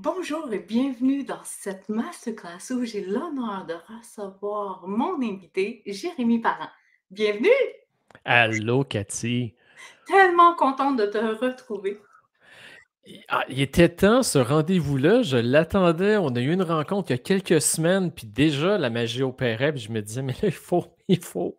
Bonjour et bienvenue dans cette masterclass où j'ai l'honneur de recevoir mon invité, Jérémy Parent. Bienvenue! Allô, Cathy. Tellement contente de te retrouver. Il était temps, ce rendez-vous-là. Je l'attendais. On a eu une rencontre il y a quelques semaines, puis déjà, la magie opérait, puis je me disais, mais là, il faut.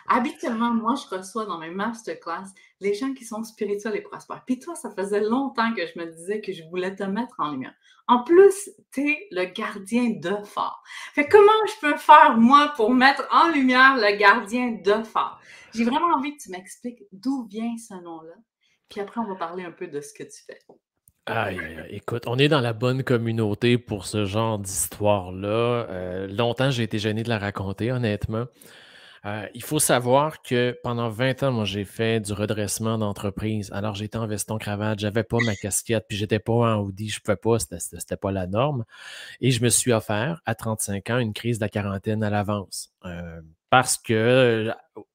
Habituellement, moi, je reçois dans mes masterclass les gens qui sont spirituels et prospères. Puis toi, ça faisait longtemps que je me disais que je voulais te mettre en lumière. En plus, tu es le gardien de phare. Fait que comment je peux faire, moi, pour mettre en lumière le gardien de phare? J'ai vraiment envie que tu m'expliques d'où vient ce nom-là. Puis après, on va parler un peu de ce que tu fais. Aïe, aïe, aïe. Écoute, on est dans la bonne communauté pour ce genre d'histoire-là. Longtemps, j'ai été gêné de la raconter, honnêtement. Il faut savoir que pendant 20 ans, moi, j'ai fait du redressement d'entreprise. Alors, j'étais en veston-cravate, j'avais pas ma casquette, puis j'étais pas en hoodie, je pouvais pas, c'était pas la norme. Et je me suis offert, à 35 ans, une crise de la quarantaine à l'avance. Parce que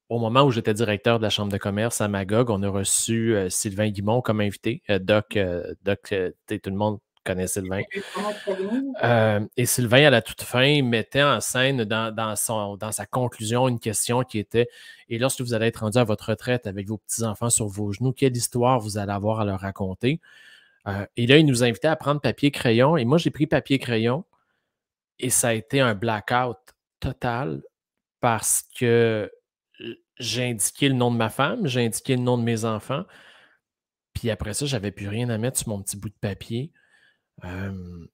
au moment où j'étais directeur de la Chambre de commerce à Magog, on a reçu Sylvain Guimond comme invité. Doc, tout le monde connaît Sylvain. Je connais très bien. Et Sylvain, à la toute fin, mettait en scène dans sa conclusion une question qui était: et lorsque vous allez être rendu à votre retraite avec vos petits-enfants sur vos genoux, quelle histoire vous allez avoir à leur raconter? Et là, il nous invitait à prendre papier-crayon. Et moi, j'ai pris papier-crayon et ça a été un blackout total parce que j'ai indiqué le nom de ma femme, j'ai indiqué le nom de mes enfants. Puis après ça, j'avais plus rien à mettre sur mon petit bout de papier. Euh,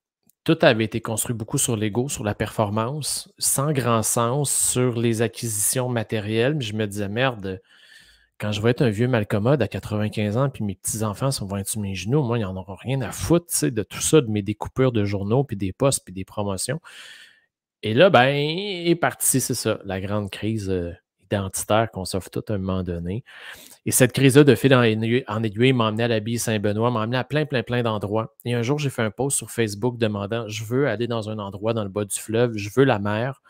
Tout avait été construit beaucoup sur l'ego, sur la performance, sans grand sens sur les acquisitions matérielles. Mais je me disais, merde, quand je vais être un vieux malcommode à 95 ans, puis mes petits-enfants vont être sur mes genoux, moi, ils n'en auront rien à foutre, tu sais, de tout ça, de mes découpures de journaux, puis des postes, puis des promotions. Et là, ben, est partie, c'est ça, la grande crise identitaire qu'on s'offre tout à un moment donné. Et cette crise-là, de fil en aiguille, m'a emmené à l'abbaye Saint-Benoît, m'a emmené à plein, plein, plein d'endroits. Et un jour, j'ai fait un post sur Facebook demandant: je veux aller dans un endroit dans le bas du fleuve, je veux la mer.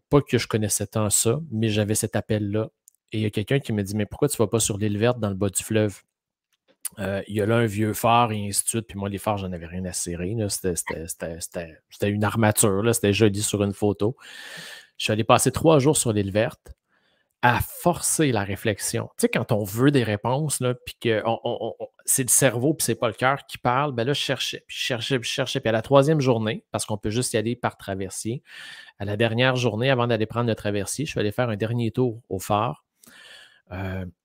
Pas que je connaissais tant ça, mais j'avais cet appel-là. Et il y a quelqu'un qui me dit: mais pourquoi tu ne vas pas sur l'île verte dans le bas du fleuve? Il y a là un vieux phare et ainsi de suite. Puis moi, les phares, j'en avais rien à cirer. C'était une armature, là, c'était joli sur une photo. Je suis allé passer 3 jours sur l'île verte à forcer la réflexion. Tu sais, quand on veut des réponses, là, puis que c'est le cerveau, puis c'est pas le cœur qui parle, ben là, je cherchais, puis je cherchais, puis je cherchais. Puis à la troisième journée, parce qu'on peut juste y aller par traversier, à la dernière journée, avant d'aller prendre le traversier, je suis allé faire un dernier tour au phare.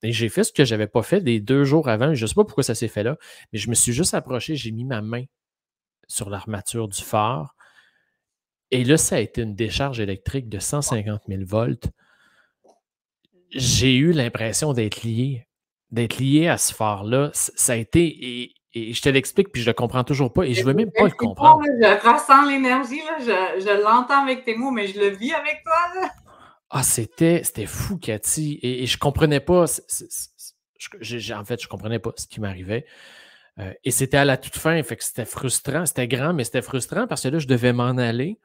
Et j'ai fait ce que je n'avais pas fait les 2 jours avant. Je ne sais pas pourquoi ça s'est fait là, mais je me suis juste approché, j'ai mis ma main sur l'armature du phare. Et là, ça a été une décharge électrique de 150 000 volts. J'ai eu l'impression d'être lié à ce phare-là. Ça a été, et je te l'explique, puis je le comprends toujours pas, et je ne veux même pas le C'est bon, comprendre. là, je ressens l'énergie, là, je l'entends avec tes mots, mais je le vis avec toi, là. Ah, c'était fou, Cathy, et je comprenais pas. En fait, je comprenais pas ce qui m'arrivait. Et c'était à la toute fin, fait que c'était frustrant. C'était grand, mais c'était frustrant parce que là, je devais m'en aller.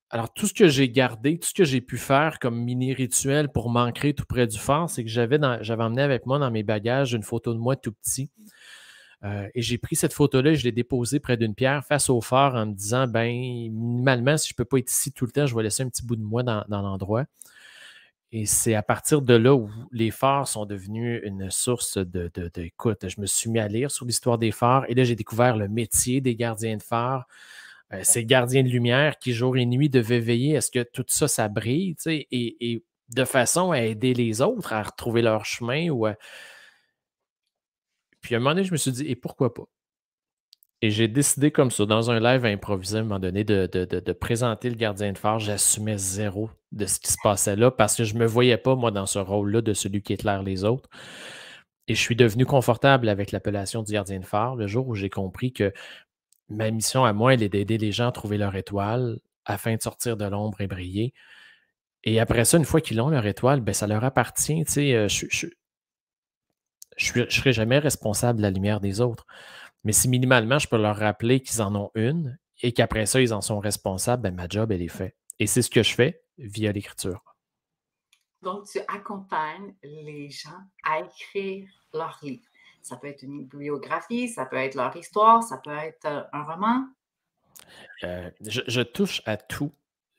Alors, tout ce que j'ai gardé, tout ce que j'ai pu faire comme mini-rituel pour m'ancrer tout près du phare, c'est que j'avais emmené avec moi dans mes bagages une photo de moi tout petit. Et j'ai pris cette photo-là et je l'ai déposée près d'une pierre face au phare en me disant, ben, minimalement, si je ne peux pas être ici tout le temps, je vais laisser un petit bout de moi dans l'endroit. Et c'est à partir de là où les phares sont devenus une source écoute, je me suis mis à lire sur l'histoire des phares et là, j'ai découvert le métier des gardiens de phare. Ces gardiens de lumière qui, jour et nuit, devaient veiller à ce que tout ça, ça brille, tu sais, et de façon à aider les autres à retrouver leur chemin. Puis à un moment donné, je me suis dit, et pourquoi pas? Et j'ai décidé comme ça, dans un live improvisé, à un moment donné, de présenter le gardien de phare. J'assumais zéro de ce qui se passait là parce que je ne me voyais pas, moi, dans ce rôle-là de celui qui éclaire les autres. Et je suis devenu confortable avec l'appellation du gardien de phare le jour où j'ai compris que ma mission à moi, elle est d'aider les gens à trouver leur étoile afin de sortir de l'ombre et briller. Et après ça, une fois qu'ils ont leur étoile, ben, ça leur appartient. Tu sais, je ne serai jamais responsable de la lumière des autres. Mais si minimalement, je peux leur rappeler qu'ils en ont une et qu'après ça, ils en sont responsables, ben, ma job, elle est faite. Et c'est ce que je fais via l'écriture. Donc, tu accompagnes les gens à écrire leur livre. Ça peut être une biographie, ça peut être leur histoire, ça peut être un roman. Je touche à tout.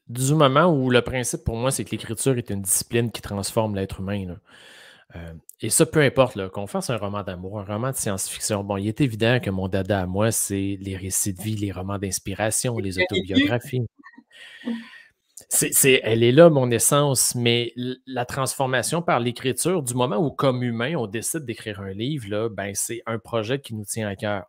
Du moment où le principe pour moi, c'est que l'écriture est une discipline qui transforme l'être humain, là. Et ça, peu importe, là, qu'on fasse un roman d'amour, un roman de science-fiction. Bon, il est évident que mon dada à moi, c'est les récits de vie, les romans d'inspiration, les Je l'ai lu. autobiographies. Elle est là, mon essence, mais la transformation par l'écriture, du moment où, comme humain, on décide d'écrire un livre, là, ben, c'est un projet qui nous tient à cœur.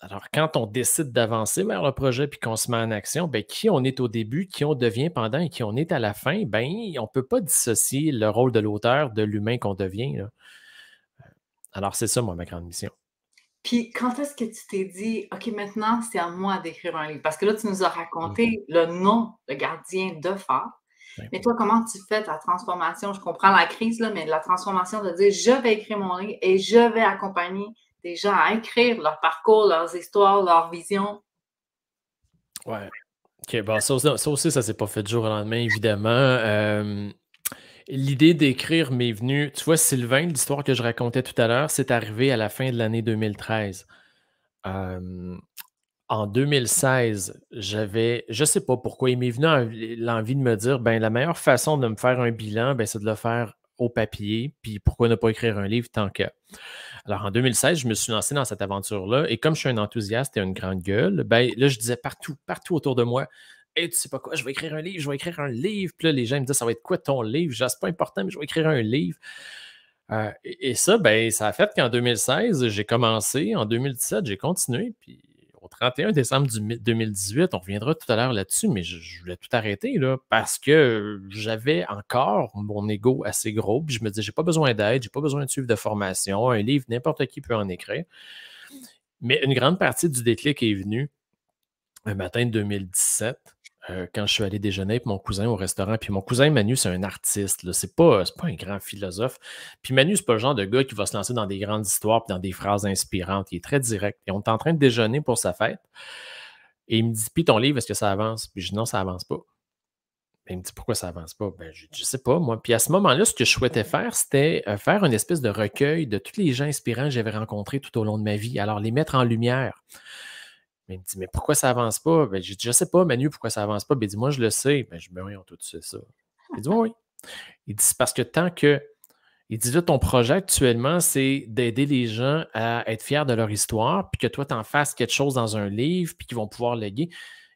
Alors, quand on décide d'avancer vers le projet puis qu'on se met en action, ben, qui on est au début, qui on devient pendant et qui on est à la fin, ben, on ne peut pas dissocier le rôle de l'auteur de l'humain qu'on devient, là. Alors, c'est ça, moi, ma grande mission. Puis quand est-ce que tu t'es dit: «OK, maintenant, c'est à moi d'écrire un livre»? Parce que là, tu nous as Mm. raconté le nom, le gardien de phare. Ouais. Mais toi, comment tu fais ta transformation? Je comprends la crise, là, mais la transformation de dire: «Je vais écrire mon livre et je vais accompagner des gens à écrire leur parcours, leurs histoires, leurs visions». Ouais. OK, bon, ça aussi, ça s'est pas fait du jour au lendemain, évidemment. L'idée d'écrire m'est venue. Tu vois, Sylvain, l'histoire que je racontais tout à l'heure, c'est arrivé à la fin de l'année 2013. Euh, En 2016, je sais pas pourquoi, il m'est venu l'envie de me dire, ben la meilleure façon de me faire un bilan, ben, c'est de le faire au papier, puis pourquoi ne pas écrire un livre tant que. Alors en 2016, je me suis lancé dans cette aventure-là, et comme je suis un enthousiaste et une grande gueule, ben là, je disais partout, partout autour de moi, hey, tu sais pas quoi, je vais écrire un livre, je vais écrire un livre. Puis là, les gens me disaient, ça va être quoi ton livre? Je dis, c'est pas important, mais je vais écrire un livre. Et ça, ben, ça a fait qu'en 2016, j'ai commencé. En 2017, j'ai continué. Puis au 31 décembre 2018, on reviendra tout à l'heure là-dessus, mais je voulais tout arrêter là, parce que j'avais encore mon ego assez gros. Puis je me disais, j'ai pas besoin d'aide, j'ai pas besoin de suivre de formation. Un livre, n'importe qui peut en écrire. Mais une grande partie du déclic est venue un matin de 2017, quand je suis allé déjeuner avec mon cousin au restaurant. Puis mon cousin Manu, c'est un artiste, là. C'est pas un grand philosophe. Puis Manu, c'est pas le genre de gars qui va se lancer dans des grandes histoires puis dans des phrases inspirantes. Il est très direct. Et on est en train de déjeuner pour sa fête. Et il me dit, puis ton livre, est-ce que ça avance? Puis je dis, non, ça avance pas. Il me dit, pourquoi ça avance pas? Ben, je sais pas, moi. Puis à ce moment-là, ce que je souhaitais faire, c'était faire une espèce de recueil de tous les gens inspirants que j'avais rencontrés tout au long de ma vie. Alors, les mettre en lumière. Mais il me dit, mais pourquoi ça avance pas? Ben, j'ai dit, je sais pas, Manu, pourquoi ça avance pas? Ben, il dit, moi, je le sais. Ben, je me dis, oui, on tout sait ça. Il dit, oui, oui. Il dit, c'est parce que tant que. Il dit, là, ton projet actuellement, c'est d'aider les gens à être fiers de leur histoire, puis que toi, tu en fasses quelque chose dans un livre, puis qu'ils vont pouvoir léguer.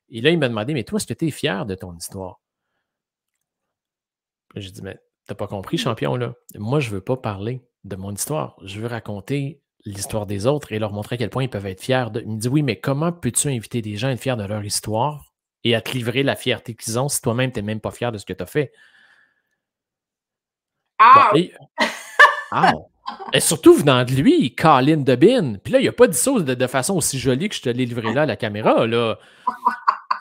Et là, il m'a demandé, mais toi, est-ce que tu es fier de ton histoire? J'ai dit, mais t'as pas compris, champion, là. Moi, je veux pas parler de mon histoire. Je veux raconter l'histoire des autres et leur montrer à quel point ils peuvent être fiers de. Il me dit, oui, mais comment peux-tu inviter des gens à être fiers de leur histoire et à te livrer la fierté qu'ils ont si toi-même, tu n'es même pas fier de ce que tu as fait? Bon, Ah! ah! Et surtout venant de lui, Colin Debin. Puis là, il n'a pas dit ça de façon aussi jolie que je te l'ai livré là à la caméra, là.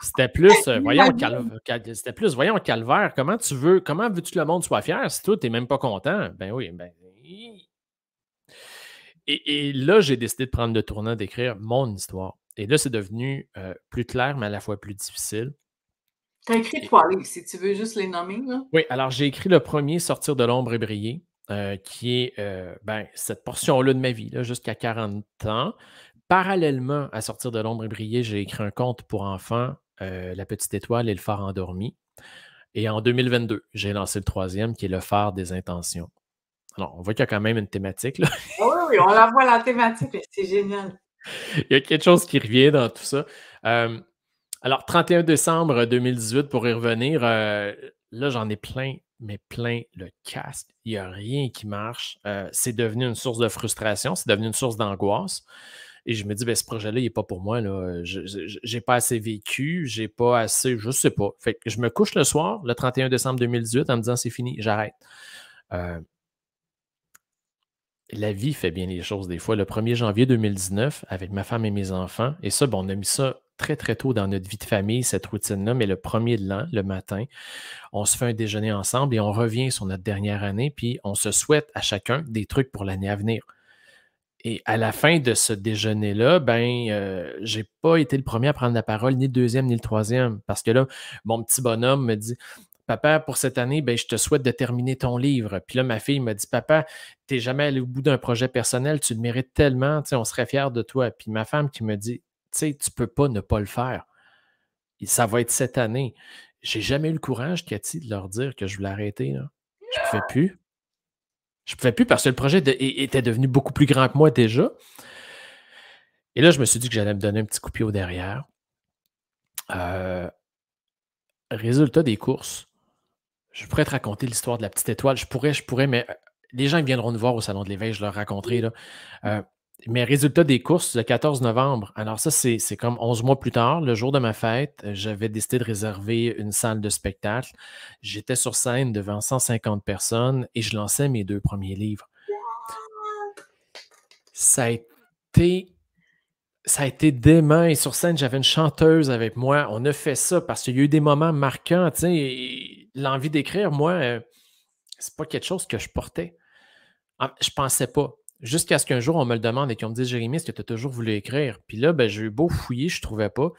C'était plus, c'était plus, voyons, calvaire, comment veux-tu que le monde soit fier si toi, tu n'es même pas content? Ben oui, ben. Et là, j'ai décidé de prendre le tournant d'écrire mon histoire. Et là, c'est devenu plus clair, mais à la fois plus difficile. Tu as écrit Et- 3 livres, si tu veux juste les nommer, là. oui, alors j'ai écrit le premier, Sortir de l'ombre et briller, qui est ben, cette portion-là de ma vie, là, jusqu'à 40 ans. Parallèlement à Sortir de l'ombre et briller, j'ai écrit un conte pour enfants, La petite étoile et le phare endormi. Et en 2022, j'ai lancé le troisième, qui est Le phare des intentions. Alors, on voit qu'il y a quand même une thématique, là. Ah oui, oui, on la voit la thématique, mais c'est génial. Il y a quelque chose qui revient dans tout ça. Alors, 31 décembre 2018, pour y revenir, là, j'en ai plein, mais plein le casque. Il n'y a rien qui marche. C'est devenu une source de frustration, c'est devenu une source d'angoisse. Et je me dis, ben, ce projet-là, il n'est pas pour moi. Je n'ai pas assez vécu, j'ai pas assez, je ne sais pas. Fait que je me couche le soir, le 31 décembre 2018, en me disant, c'est fini, j'arrête. La vie fait bien les choses des fois. Le 1er janvier 2019, avec ma femme et mes enfants, et ça, bon, on a mis ça très, très tôt dans notre vie de famille, cette routine-là, mais le premier de l'an, le matin, on se fait un déjeuner ensemble et on revient sur notre dernière année, puis on se souhaite à chacun des trucs pour l'année à venir. Et à la fin de ce déjeuner-là, ben, j'ai pas été le premier à prendre la parole, ni le deuxième, ni le troisième, parce que là, mon petit bonhomme me dit, Papa, pour cette année, ben, je te souhaite de terminer ton livre. Puis là, ma fille m'a dit, Papa, tu n'es jamais allé au bout d'un projet personnel, tu le mérites tellement, tu sais, on serait fiers de toi. Puis ma femme qui me dit, tu sais, tu peux pas ne pas le faire. Et ça va être cette année. J'ai jamais eu le courage, Cathy, de leur dire que je voulais arrêter, là. Je pouvais plus. Je pouvais plus parce que le projet était devenu beaucoup plus grand que moi déjà. Et là, je me suis dit que j'allais me donner un petit coup de pied au derrière. Résultat des courses, je pourrais te raconter l'histoire de la petite étoile. Je pourrais, mais les gens ils viendront nous voir au Salon de l'Éveil, je leur raconterai. Là. Mais résultat des courses, le 14 novembre, alors ça, c'est comme 11 mois plus tard, le jour de ma fête, j'avais décidé de réserver une salle de spectacle. J'étais sur scène devant 150 personnes et je lançais mes 2 premiers livres. Ça a été dément. Et sur scène, j'avais une chanteuse avec moi. On a fait ça parce qu'il y a eu des moments marquants. Tu sais, l'envie d'écrire, moi, c'est pas quelque chose que je portais. Je pensais pas. Jusqu'à ce qu'un jour, on me le demande et qu'on me dise, Jérémy, est-ce que tu as toujours voulu écrire? Puis là, ben, j'ai eu beau fouiller, je ne trouvais pas.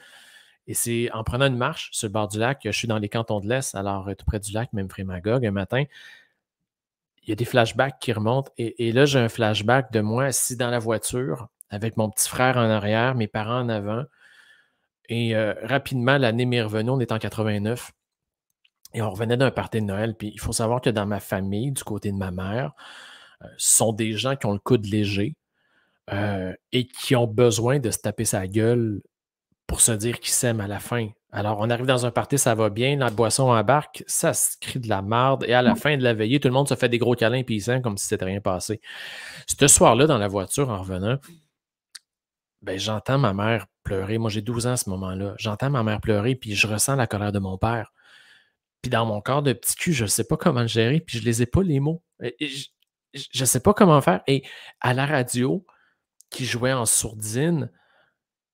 Et c'est en prenant une marche sur le bord du lac, je suis dans les cantons de l'Est, alors tout près du lac, même Frémagogue, un matin, il y a des flashbacks qui remontent. Et là, j'ai un flashback de moi assis dans la voiture avec mon petit frère en arrière, mes parents en avant. Et rapidement, l'année m'est revenue, on est en 89. Et on revenait d'un party de Noël. Puis il faut savoir que dans ma famille, du côté de ma mère, ce sont des gens qui ont le coude léger et qui ont besoin de se taper sa gueule pour se dire qu'ils s'aiment à la fin. Alors, on arrive dans un party, ça va bien, la boisson embarque, ça se crie de la marde, et à la fin de la veillée, tout le monde se fait des gros câlins puis ils s'aiment comme si c'était rien passé. Ce soir-là, dans la voiture, en revenant, ben, j'entends ma mère pleurer. Moi, j'ai 12 ans à ce moment-là. J'entends ma mère pleurer, puis je ressens la colère de mon père. Puis dans mon corps de petit cul, je ne sais pas comment le gérer, puis je ne les ai pas, les mots. Et je ne sais pas comment faire. Et à la radio, qui jouait en sourdine,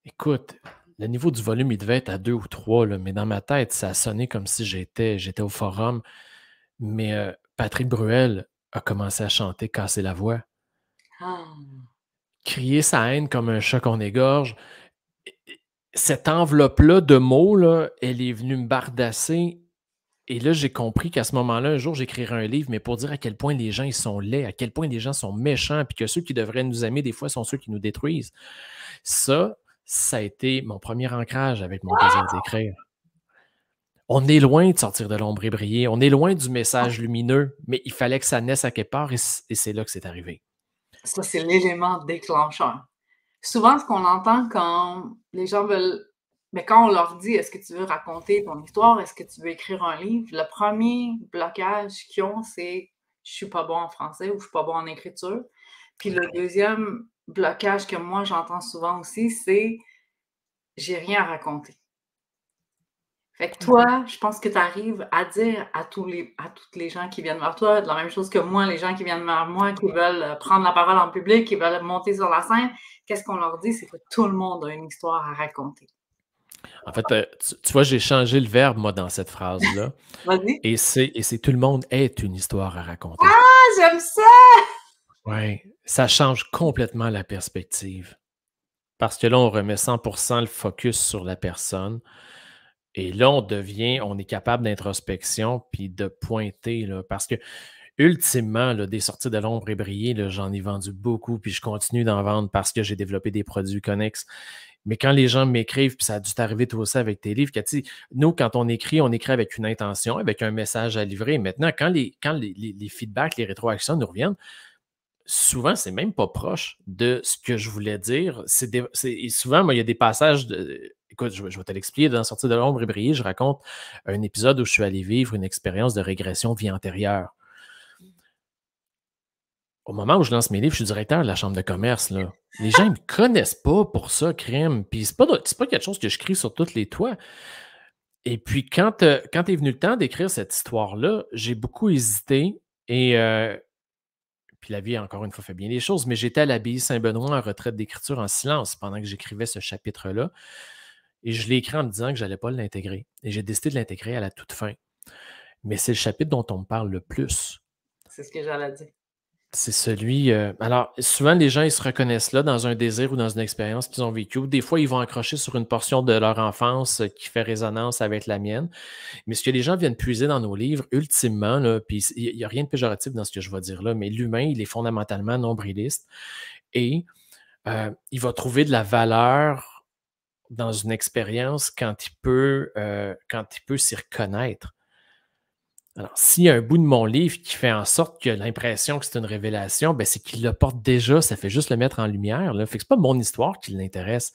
écoute, le niveau du volume, il devait être à 2 ou 3, là, mais dans ma tête, ça a sonné comme si j'étais au forum. Mais Patrick Bruel a commencé à chanter Casser la voix. Ah. Crier sa haine comme un chat qu'on égorge. Cette enveloppe-là de mots, là, elle est venue me bardasser. Et là, j'ai compris qu'à ce moment-là, un jour, j'écrirai un livre, mais pour dire à quel point les gens ils sont laids, à quel point les gens sont méchants, puis que ceux qui devraient nous aimer, des fois, sont ceux qui nous détruisent. Ça a été mon premier ancrage avec mon désir d'écrire. On est loin de sortir de l'ombre et briller. On est loin du message lumineux, mais il fallait que ça naisse à quelque part et c'est là que c'est arrivé. Ça, c'est l'élément déclencheur. Souvent, ce qu'on entend quand les gens veulent, mais quand on leur dit, est-ce que tu veux raconter ton histoire, est-ce que tu veux écrire un livre, le premier blocage qu'ils ont, c'est je suis pas bon en français ou je suis pas bon en écriture. Puis le deuxième blocage que moi j'entends souvent aussi, c'est j'ai rien à raconter. Fait que toi, je pense que tu arrives à dire à toutes les gens qui viennent vers toi, de la même chose que moi, les gens qui viennent vers moi, qui veulent prendre la parole en public, qui veulent monter sur la scène, qu'est-ce qu'on leur dit? C'est que tout le monde a une histoire à raconter. En fait, tu vois, j'ai changé le verbe, moi, dans cette phrase-là. Vas-y. Et c'est tout le monde est une histoire à raconter. Ah, j'aime ça! Oui, ça change complètement la perspective. Parce que là, on remet 100% le focus sur la personne. Et là, on est capable d'introspection puis de pointer, là, parce que ultimement, là, des sorties de l'ombre et briller, là, j'en ai vendu beaucoup, puis je continue d'en vendre parce que j'ai développé des produits connexes. Mais quand les gens m'écrivent, puis ça a dû t'arriver toi aussi avec tes livres, Cathy, nous, quand on écrit avec une intention, avec un message à livrer. Maintenant, quand les feedbacks, les rétroactions nous reviennent, souvent, c'est même pas proche de ce que je voulais dire. Et souvent, moi, il y a des passages écoute, je vais te l'expliquer. Dans Sortir de l'ombre et briller, je raconte un épisode où je suis allé vivre une expérience de régression vie antérieure. Au moment où je lance mes livres, je suis directeur de la chambre de commerce. Là. Les gens ne me connaissent pas pour ça, crime. Puis c'est pas quelque chose que je crie sur tous les toits. Et puis, quand est venu le temps d'écrire cette histoire-là, j'ai beaucoup hésité. Et puis la vie, encore une fois, fait bien les choses. Mais j'étais à l'abbaye Saint-Benoît en retraite d'écriture en silence pendant que j'écrivais ce chapitre-là. Et je l'ai écrit en me disant que je n'allais pas l'intégrer. Et j'ai décidé de l'intégrer à la toute fin. Mais c'est le chapitre dont on me parle le plus. C'est ce que j'allais dire. C'est celui. Alors, souvent, les gens, ils se reconnaissent là dans un désir ou dans une expérience qu'ils ont vécue. Des fois, ils vont accrocher sur une portion de leur enfance qui fait résonance avec la mienne. Mais ce que les gens viennent puiser dans nos livres, ultimement, là, puis il n'y a rien de péjoratif dans ce que je vais dire là, mais l'humain, il est fondamentalement nombriliste et il va trouver de la valeur dans une expérience quand il peut s'y reconnaître. Alors, s'il y a un bout de mon livre qui fait en sorte qu'il a l'impression que c'est une révélation, ben c'est qu'il le porte déjà, ça fait juste le mettre en lumière. Là. Fait que c'est pas mon histoire qui l'intéresse.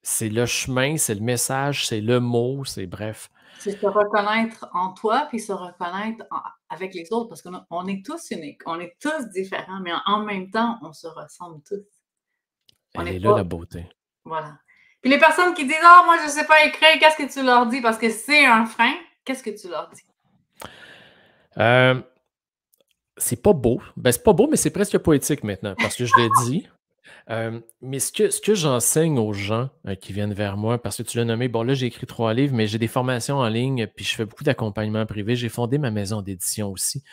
C'est le chemin, c'est le message, c'est le mot, c'est bref. C'est se reconnaître en toi, puis se reconnaître avec les autres, parce qu'on est tous uniques, on est tous différents, mais en même temps, on se ressemble tous. Elle est là, la beauté. Voilà. Puis les personnes qui disent « Ah, moi, je ne sais pas écrire », qu'est-ce que tu leur dis? Parce que c'est un frein. Qu'est-ce que tu leur dis? C'est pas beau. Ben, c'est pas beau, mais c'est presque poétique maintenant, parce que je l'ai dit. Mais ce que j'enseigne aux gens qui viennent vers moi, parce que tu l'as nommé, bon là j'ai écrit 3 livres, mais j'ai des formations en ligne, puis je fais beaucoup d'accompagnement privé. J'ai fondé ma maison d'édition aussi.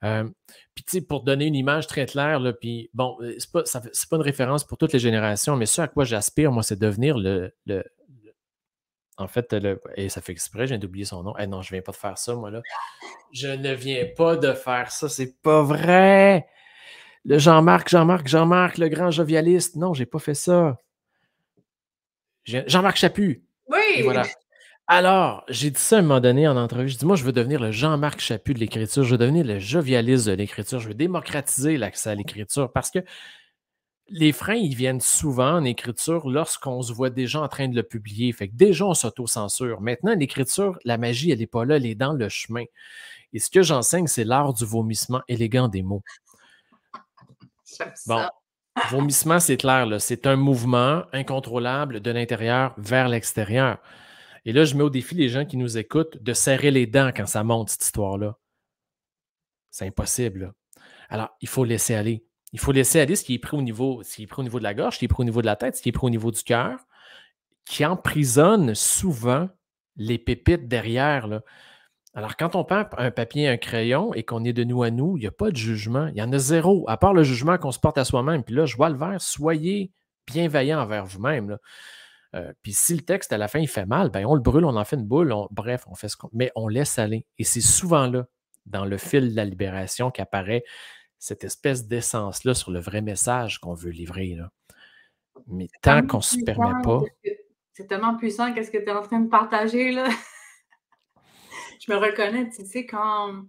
Puis tu sais, pour donner une image très claire, là, puis bon, c'est pas une référence pour toutes les générations, mais ce à quoi j'aspire, moi, c'est devenir en fait, et ça fait exprès, je viens d'oublier son nom. Non, je viens pas de faire ça, moi là. Je ne viens pas de faire ça, c'est pas vrai! Le Jean-Marc, le grand jovialiste. Non, j'ai pas fait ça. Jean-Marc Chaput. Oui! Et voilà. Alors, j'ai dit ça à un moment donné en entrevue. Je dis, moi, je veux devenir le Jean-Marc Chaput de l'écriture. Je veux devenir le jovialiste de l'écriture. Je veux démocratiser l'accès à l'écriture parce que les freins, ils viennent souvent en écriture lorsqu'on se voit déjà en train de le publier. Fait que déjà, on s'auto-censure. Maintenant, l'écriture, la magie, elle n'est pas là, elle est dans le chemin. Et ce que j'enseigne, c'est l'art du vomissement élégant des mots. Bon, vomissement, c'est clair, là. C'est un mouvement incontrôlable de l'intérieur vers l'extérieur. Et là, je mets au défi les gens qui nous écoutent de serrer les dents quand ça monte, cette histoire-là. C'est impossible, là. Alors, il faut laisser aller. Il faut laisser aller ce qui est pris au niveau de la gorge, ce qui est pris au niveau de la tête, ce qui est pris au niveau du cœur, qui emprisonne souvent les pépites derrière, là. Alors, quand on prend un papier, un crayon et qu'on est de nous à nous, il n'y a pas de jugement. Il y en a zéro, à part le jugement qu'on se porte à soi-même. Puis là, je vois le vert, soyez bienveillants envers vous-même, là. Puis si le texte, à la fin, il fait mal, ben on le brûle, on en fait une boule, bref, on fait ce qu'on... Mais on laisse aller. Et c'est souvent là, dans le fil de la libération, qu'apparaît cette espèce d'essence-là sur le vrai message qu'on veut livrer, là. Mais tant qu'on ne se permet pas... C'est tellement puissant, qu'est-ce que tu es en train de partager, là? Je me reconnais, tu sais, quand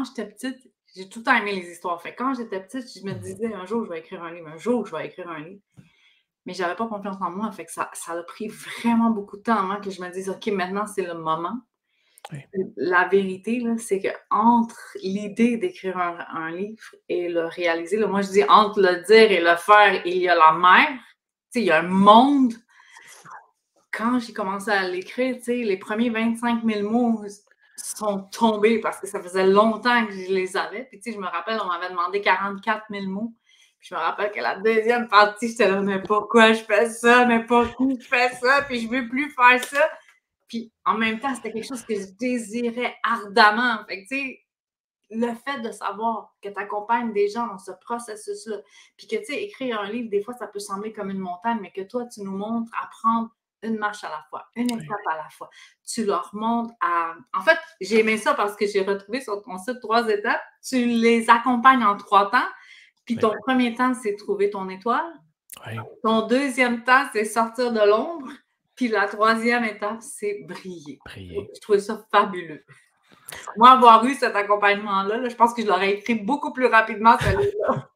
j'étais petite, j'ai tout le temps aimé les histoires. Fait quand j'étais petite, je me disais, un jour, je vais écrire un livre, un jour, je vais écrire un livre. Mais j'avais pas confiance en moi, fait que ça a pris vraiment beaucoup de temps avant que je me dise, OK, maintenant, c'est le moment. Oui. La vérité, là, c'est qu'entre l'idée d'écrire un livre et le réaliser, là, moi, je dis entre le dire et le faire, il y a la mer. Tu sais, il y a un monde. Quand j'ai commencé à l'écrire, tu sais, les premiers 25 000 mots sont tombés parce que ça faisait longtemps que je les avais. Puis, tu sais, je me rappelle, on m'avait demandé 44 000 mots. Puis, je me rappelle que la deuxième partie, j'étais là, mais pourquoi je fais ça? Mais pourquoi je fais ça? Puis, je veux plus faire ça. Puis, en même temps, c'était quelque chose que je désirais ardemment. Fait que, tu sais, le fait de savoir que tu accompagnes des gens dans ce processus-là, puis que, tu sais, écrire un livre, des fois, ça peut sembler comme une montagne, mais que toi, tu nous montres à prendre une marche à la fois, une étape à la fois. Tu leur montres à... En fait, j'ai aimé ça parce que j'ai retrouvé sur ton site 3 étapes. Tu les accompagnes en 3 temps. Puis ton premier temps, c'est trouver ton étoile. Ton deuxième temps, c'est sortir de l'ombre. Puis la troisième étape, c'est briller. Je trouvais ça fabuleux. Moi, avoir eu cet accompagnement-là, là, je pense que je l'aurais écrit beaucoup plus rapidement, celui-là.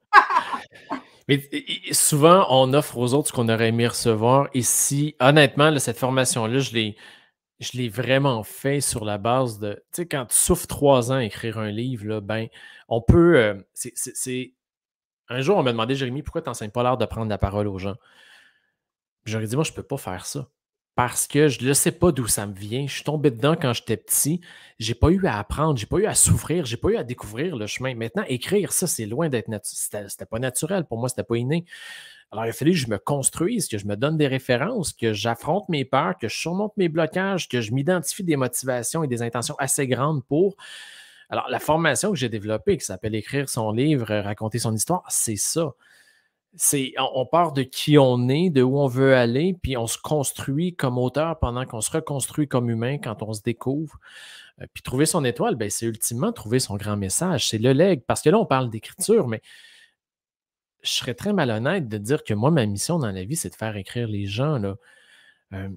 Mais souvent, on offre aux autres ce qu'on aurait aimé recevoir. Et si, honnêtement, là, cette formation-là, je l'ai vraiment fait sur la base de... Tu sais, quand tu souffres 3 ans à écrire un livre, là, ben, on peut... Un jour, on m'a demandé, Jérémy, pourquoi tu n'enseignes pas l'art de prendre la parole aux gens? J'aurais dit, moi, je ne peux pas faire ça. Parce que je ne sais pas d'où ça me vient. Je suis tombé dedans quand j'étais petit. Je n'ai pas eu à apprendre, je n'ai pas eu à souffrir, je n'ai pas eu à découvrir le chemin. Maintenant, écrire, ça, c'est loin d'être naturel. C'était pas naturel pour moi, c'était pas inné. Alors, il a fallu que je me construise, que je me donne des références, que j'affronte mes peurs, que je surmonte mes blocages, que je m'identifie des motivations et des intentions assez grandes pour Alors, la formation que j'ai développée, qui s'appelle Écrire son livre, raconter son histoire, c'est ça. On part de qui on est, de où on veut aller, puis on se construit comme auteur pendant qu'on se reconstruit comme humain quand on se découvre. Puis trouver son étoile, ben, c'est ultimement trouver son grand message. C'est le legs. Parce que là, on parle d'écriture, mais je serais très malhonnête de dire que moi, ma mission dans la vie, c'est de faire écrire les gens, là. Euh,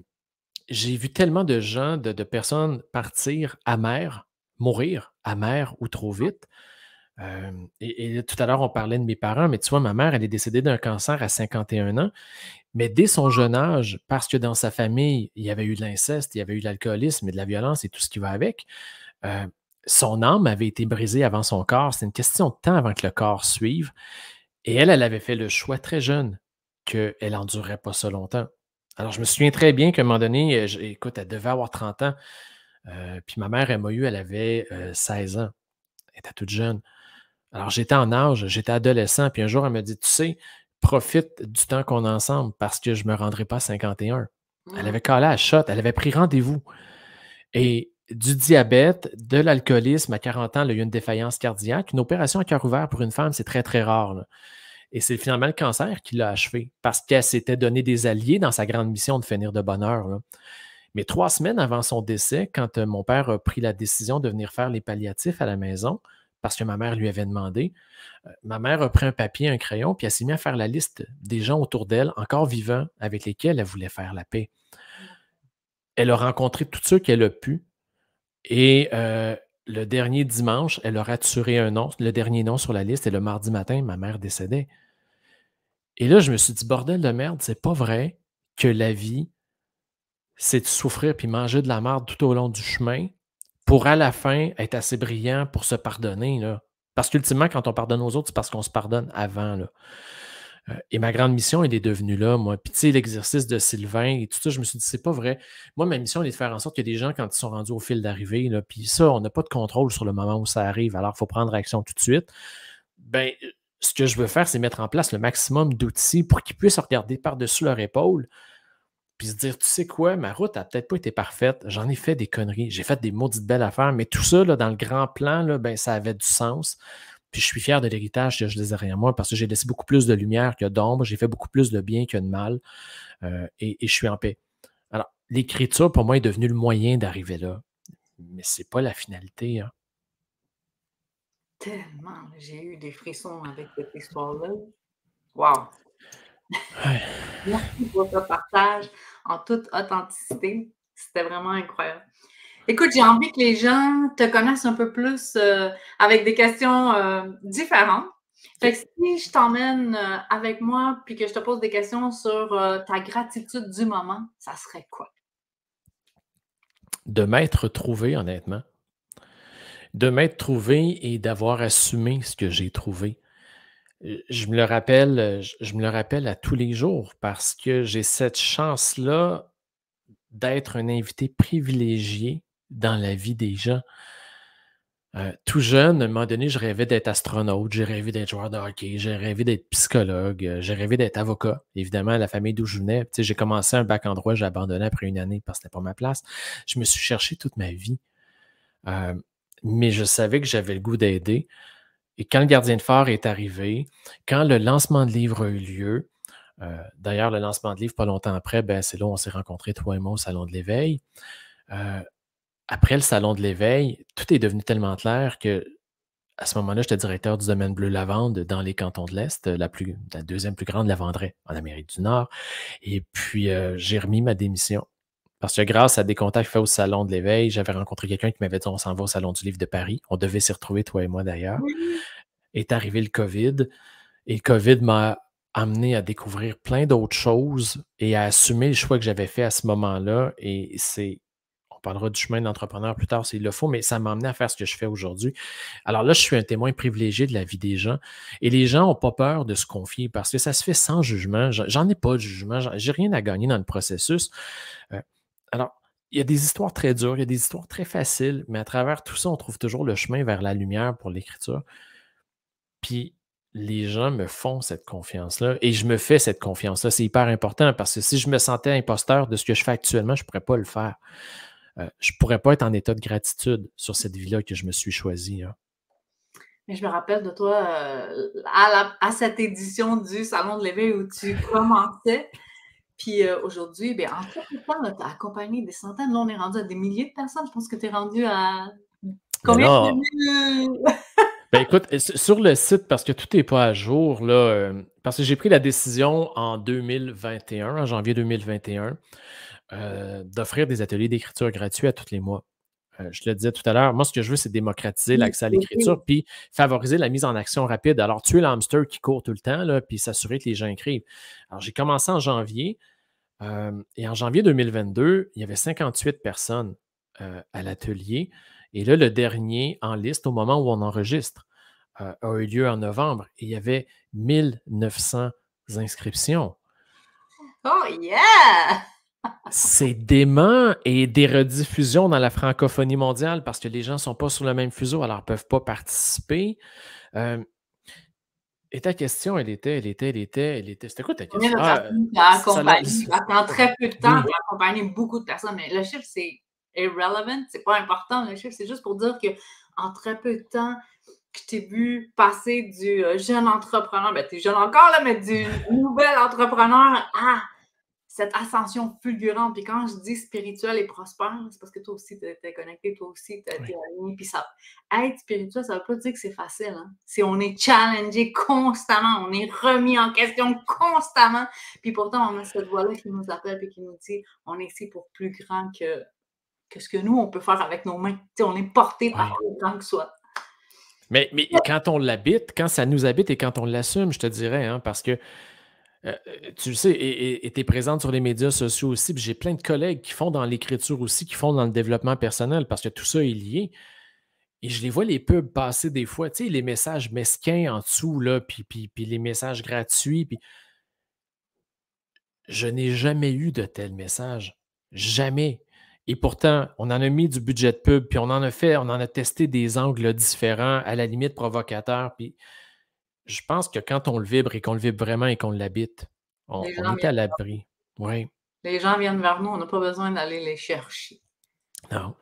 j'ai vu tellement de gens, de personnes partir amères, mourir amères ou trop vite. Et tout à l'heure, on parlait de mes parents, mais tu vois, ma mère, elle est décédée d'un cancer à 51 ans, mais dès son jeune âge, parce que dans sa famille, il y avait eu de l'inceste, il y avait eu de l'alcoolisme et de la violence et tout ce qui va avec, euh, son âme avait été brisée avant son corps. C'est une question de temps avant que le corps suive. Et elle avait fait le choix très jeune qu'elle n'endurerait pas ça longtemps. Alors, je me souviens très bien qu'à un moment donné, écoute, elle devait avoir 30 ans. Puis ma mère, elle m'a eu, elle avait 16 ans. Elle était toute jeune. Alors, j'étais en âge, j'étais adolescent, puis un jour, elle m'a dit, tu sais, profite du temps qu'on a ensemble parce que je ne me rendrai pas à 51. Elle avait calé à la shot, elle avait pris rendez-vous. Et du diabète, de l'alcoolisme, à 40 ans, elle a eu une défaillance cardiaque. Une opération à cœur ouvert pour une femme, c'est très, très rare, là. Et c'est finalement le cancer qui l'a achevé parce qu'elle s'était donné des alliés dans sa grande mission de finir de bonne heure, là. Mais 3 semaines avant son décès, quand mon père a pris la décision de venir faire les palliatifs à la maison, parce que ma mère lui avait demandé, ma mère a pris un papier, un crayon, puis elle s'est mise à faire la liste des gens autour d'elle, encore vivants, avec lesquels elle voulait faire la paix. Elle a rencontré tous ceux qu'elle a pu. Et le dernier dimanche, elle a raturé un nom, le dernier nom sur la liste, et le mardi matin, ma mère décédait. Et là, je me suis dit, bordel de merde, c'est pas vrai que la vie, c'est de souffrir puis manger de la merde tout au long du chemin pour à la fin être assez brillant pour se pardonner, là. Parce qu'ultimement, quand on pardonne aux autres, c'est parce qu'on se pardonne avant, là. Et ma grande mission, elle est devenue là, moi. Puis, tu sais, l'exercice de Sylvain et tout ça, je me suis dit, c'est pas vrai. Moi, ma mission, elle est de faire en sorte que des gens, quand ils sont rendus au fil d'arrivée, là, puis ça, on n'a pas de contrôle sur le moment où ça arrive, alors il faut prendre action tout de suite. Ben, ce que je veux faire, c'est mettre en place le maximum d'outils pour qu'ils puissent regarder par-dessus leur épaule puis se dire, tu sais quoi, ma route n'a peut-être pas été parfaite, j'en ai fait des conneries, j'ai fait des maudites belles affaires, mais tout ça, là, dans le grand plan, là, ben, ça avait du sens. Puis je suis fier de l'héritage que je laisse derrière moi parce que j'ai laissé beaucoup plus de lumière que d'ombre, j'ai fait beaucoup plus de bien que de mal et je suis en paix. Alors, l'écriture, pour moi, est devenue le moyen d'arriver là, mais ce n'est pas la finalité, hein. Tellement, j'ai eu des frissons avec cette histoire-là. Wow! Ouais. Merci pour ce partage en toute authenticité. C'était vraiment incroyable. Écoute, j'ai envie que les gens te connaissent un peu plus avec des questions différentes. Fait que si je t'emmène avec moi puis que je te pose des questions sur ta gratitude du moment, ça serait quoi? De m'être trouvé, honnêtement. De m'être trouvé et d'avoir assumé ce que j'ai trouvé. Je me le rappelle, je me le rappelle à tous les jours parce que j'ai cette chance-là d'être un invité privilégié dans la vie des gens. Tout jeune, à un moment donné, je rêvais d'être astronaute, j'ai rêvé d'être joueur de hockey, j'ai rêvé d'être psychologue, j'ai rêvé d'être avocat. Évidemment, la famille d'où je venais, tu sais, j'ai commencé un bac en droit, j'ai abandonné après une année parce que c'était pas ma place. Je me suis cherché toute ma vie, mais je savais que j'avais le goût d'aider. Et quand le gardien de phare est arrivé, quand le lancement de livre a eu lieu, d'ailleurs, le lancement de livre, pas longtemps après, ben, c'est là où on s'est rencontrés, toi et moi, au Salon de l'Éveil. Après le Salon de l'Éveil, tout est devenu tellement clair que à ce moment-là, j'étais directeur du domaine bleu lavande dans les cantons de l'Est, la deuxième plus grande lavanderie en Amérique du Nord. Et puis, j'ai remis ma démission. Parce que grâce à des contacts faits au Salon de l'Éveil, j'avais rencontré quelqu'un qui m'avait dit on s'en va au Salon du Livre de Paris. On devait s'y retrouver, toi et moi d'ailleurs. Oui. Est arrivé le COVID. Et le COVID m'a amené à découvrir plein d'autres choses et à assumer le choix que j'avais fait à ce moment-là. Et on parlera du chemin de l'entrepreneur plus tard s'il le faut, mais ça m'a amené à faire ce que je fais aujourd'hui. Alors là, je suis un témoin privilégié de la vie des gens et les gens n'ont pas peur de se confier parce que ça se fait sans jugement. J'en ai pas de jugement, j'ai rien à gagner dans le processus. Alors, il y a des histoires très dures, il y a des histoires très faciles, mais à travers tout ça, on trouve toujours le chemin vers la lumière pour l'écriture. Puis les gens me font cette confiance-là et je me fais cette confiance-là. C'est hyper important parce que si je me sentais imposteur de ce que je fais actuellement, je ne pourrais pas le faire. je ne pourrais pas être en état de gratitude sur cette vie-là que je me suis choisie. Hein. Mais je me rappelle de toi à cette édition du Salon de l'éveil où tu commençais. Puis aujourd'hui, ben, en très peu de temps, tu as accompagné des centaines. Là, on est rendu à des milliers de personnes. Je pense que tu es rendu à Mais combien là, de mille? ben écoute, sur le site, parce que tout n'est pas à jour, là, parce que j'ai pris la décision en 2021, en janvier 2021, d'offrir des ateliers d'écriture gratuits à tous les mois. Je le disais tout à l'heure, moi, ce que je veux, c'est démocratiser l'accès à l'écriture puis favoriser la mise en action rapide. Alors, tuer l'hamster qui court tout le temps, là, puis s'assurer que les gens écrivent. Alors, j'ai commencé en janvier et en janvier 2022, il y avait 58 personnes à l'atelier. Et là, le dernier en liste, au moment où on enregistre, a eu lieu en novembre et il y avait 1900 inscriptions. Oh yeah! C'est dément et des rediffusions dans la francophonie mondiale parce que les gens ne sont pas sur le même fuseau, alors ils ne peuvent pas participer. Et ta question, elle était. C'était quoi ta question? Combien de personnes tu as accompagnées? Parce qu'en très peu de temps, Oui. tu as accompagné beaucoup de personnes. Mais le chiffre, c'est irrelevant, c'est pas important. Le chiffre, c'est juste pour dire qu'en très peu de temps, je t'ai vu passer du jeune entrepreneur, ben tu es jeune encore, là, mais du nouvel entrepreneur à cette ascension fulgurante. Puis quand je dis spirituel et prospère, c'est parce que toi aussi, tu es connecté, toi aussi, tu es aligné. Puis ça, être spirituel, ça ne veut pas dire que c'est facile. Hein? C'est on est challengé constamment, on est remis en question constamment. Puis pourtant, on a cette voix-là qui nous appelle et qui nous dit on est ici pour plus grand que ce que nous, on peut faire avec nos mains. T'sais, on est porté par plus grand que soi. Mais quand on l'habite, quand ça nous habite et quand on l'assume, je te dirais, hein, parce que tu le sais, et tu es présente sur les médias sociaux aussi, puis j'ai plein de collègues qui font dans l'écriture aussi, qui font dans le développement personnel, parce que tout ça est lié. Et je les vois les pubs passer des fois, tu sais, les messages mesquins en dessous, là, puis les messages gratuits, puis je n'ai jamais eu de tels messages. Jamais. Et pourtant, on en a mis du budget de pub, puis on en a testé des angles différents, à la limite provocateurs, puis je pense que quand on le vibre et qu'on le vibre vraiment et qu'on l'habite, on est à l'abri. Oui. Les gens viennent vers nous, on n'a pas besoin d'aller les chercher. Non.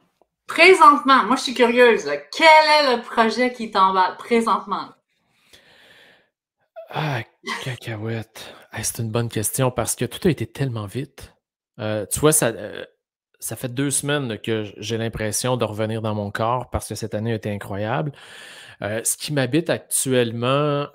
Présentement, moi je suis curieuse, là, quel est le projet qui t'emballe présentement? Ah, cacahuète. Hey, c'est une bonne question parce que tout a été tellement vite. Tu vois, ça fait 2 semaines là, que j'ai l'impression de revenir dans mon corps parce que cette année a été incroyable. Ce qui m'habite actuellement,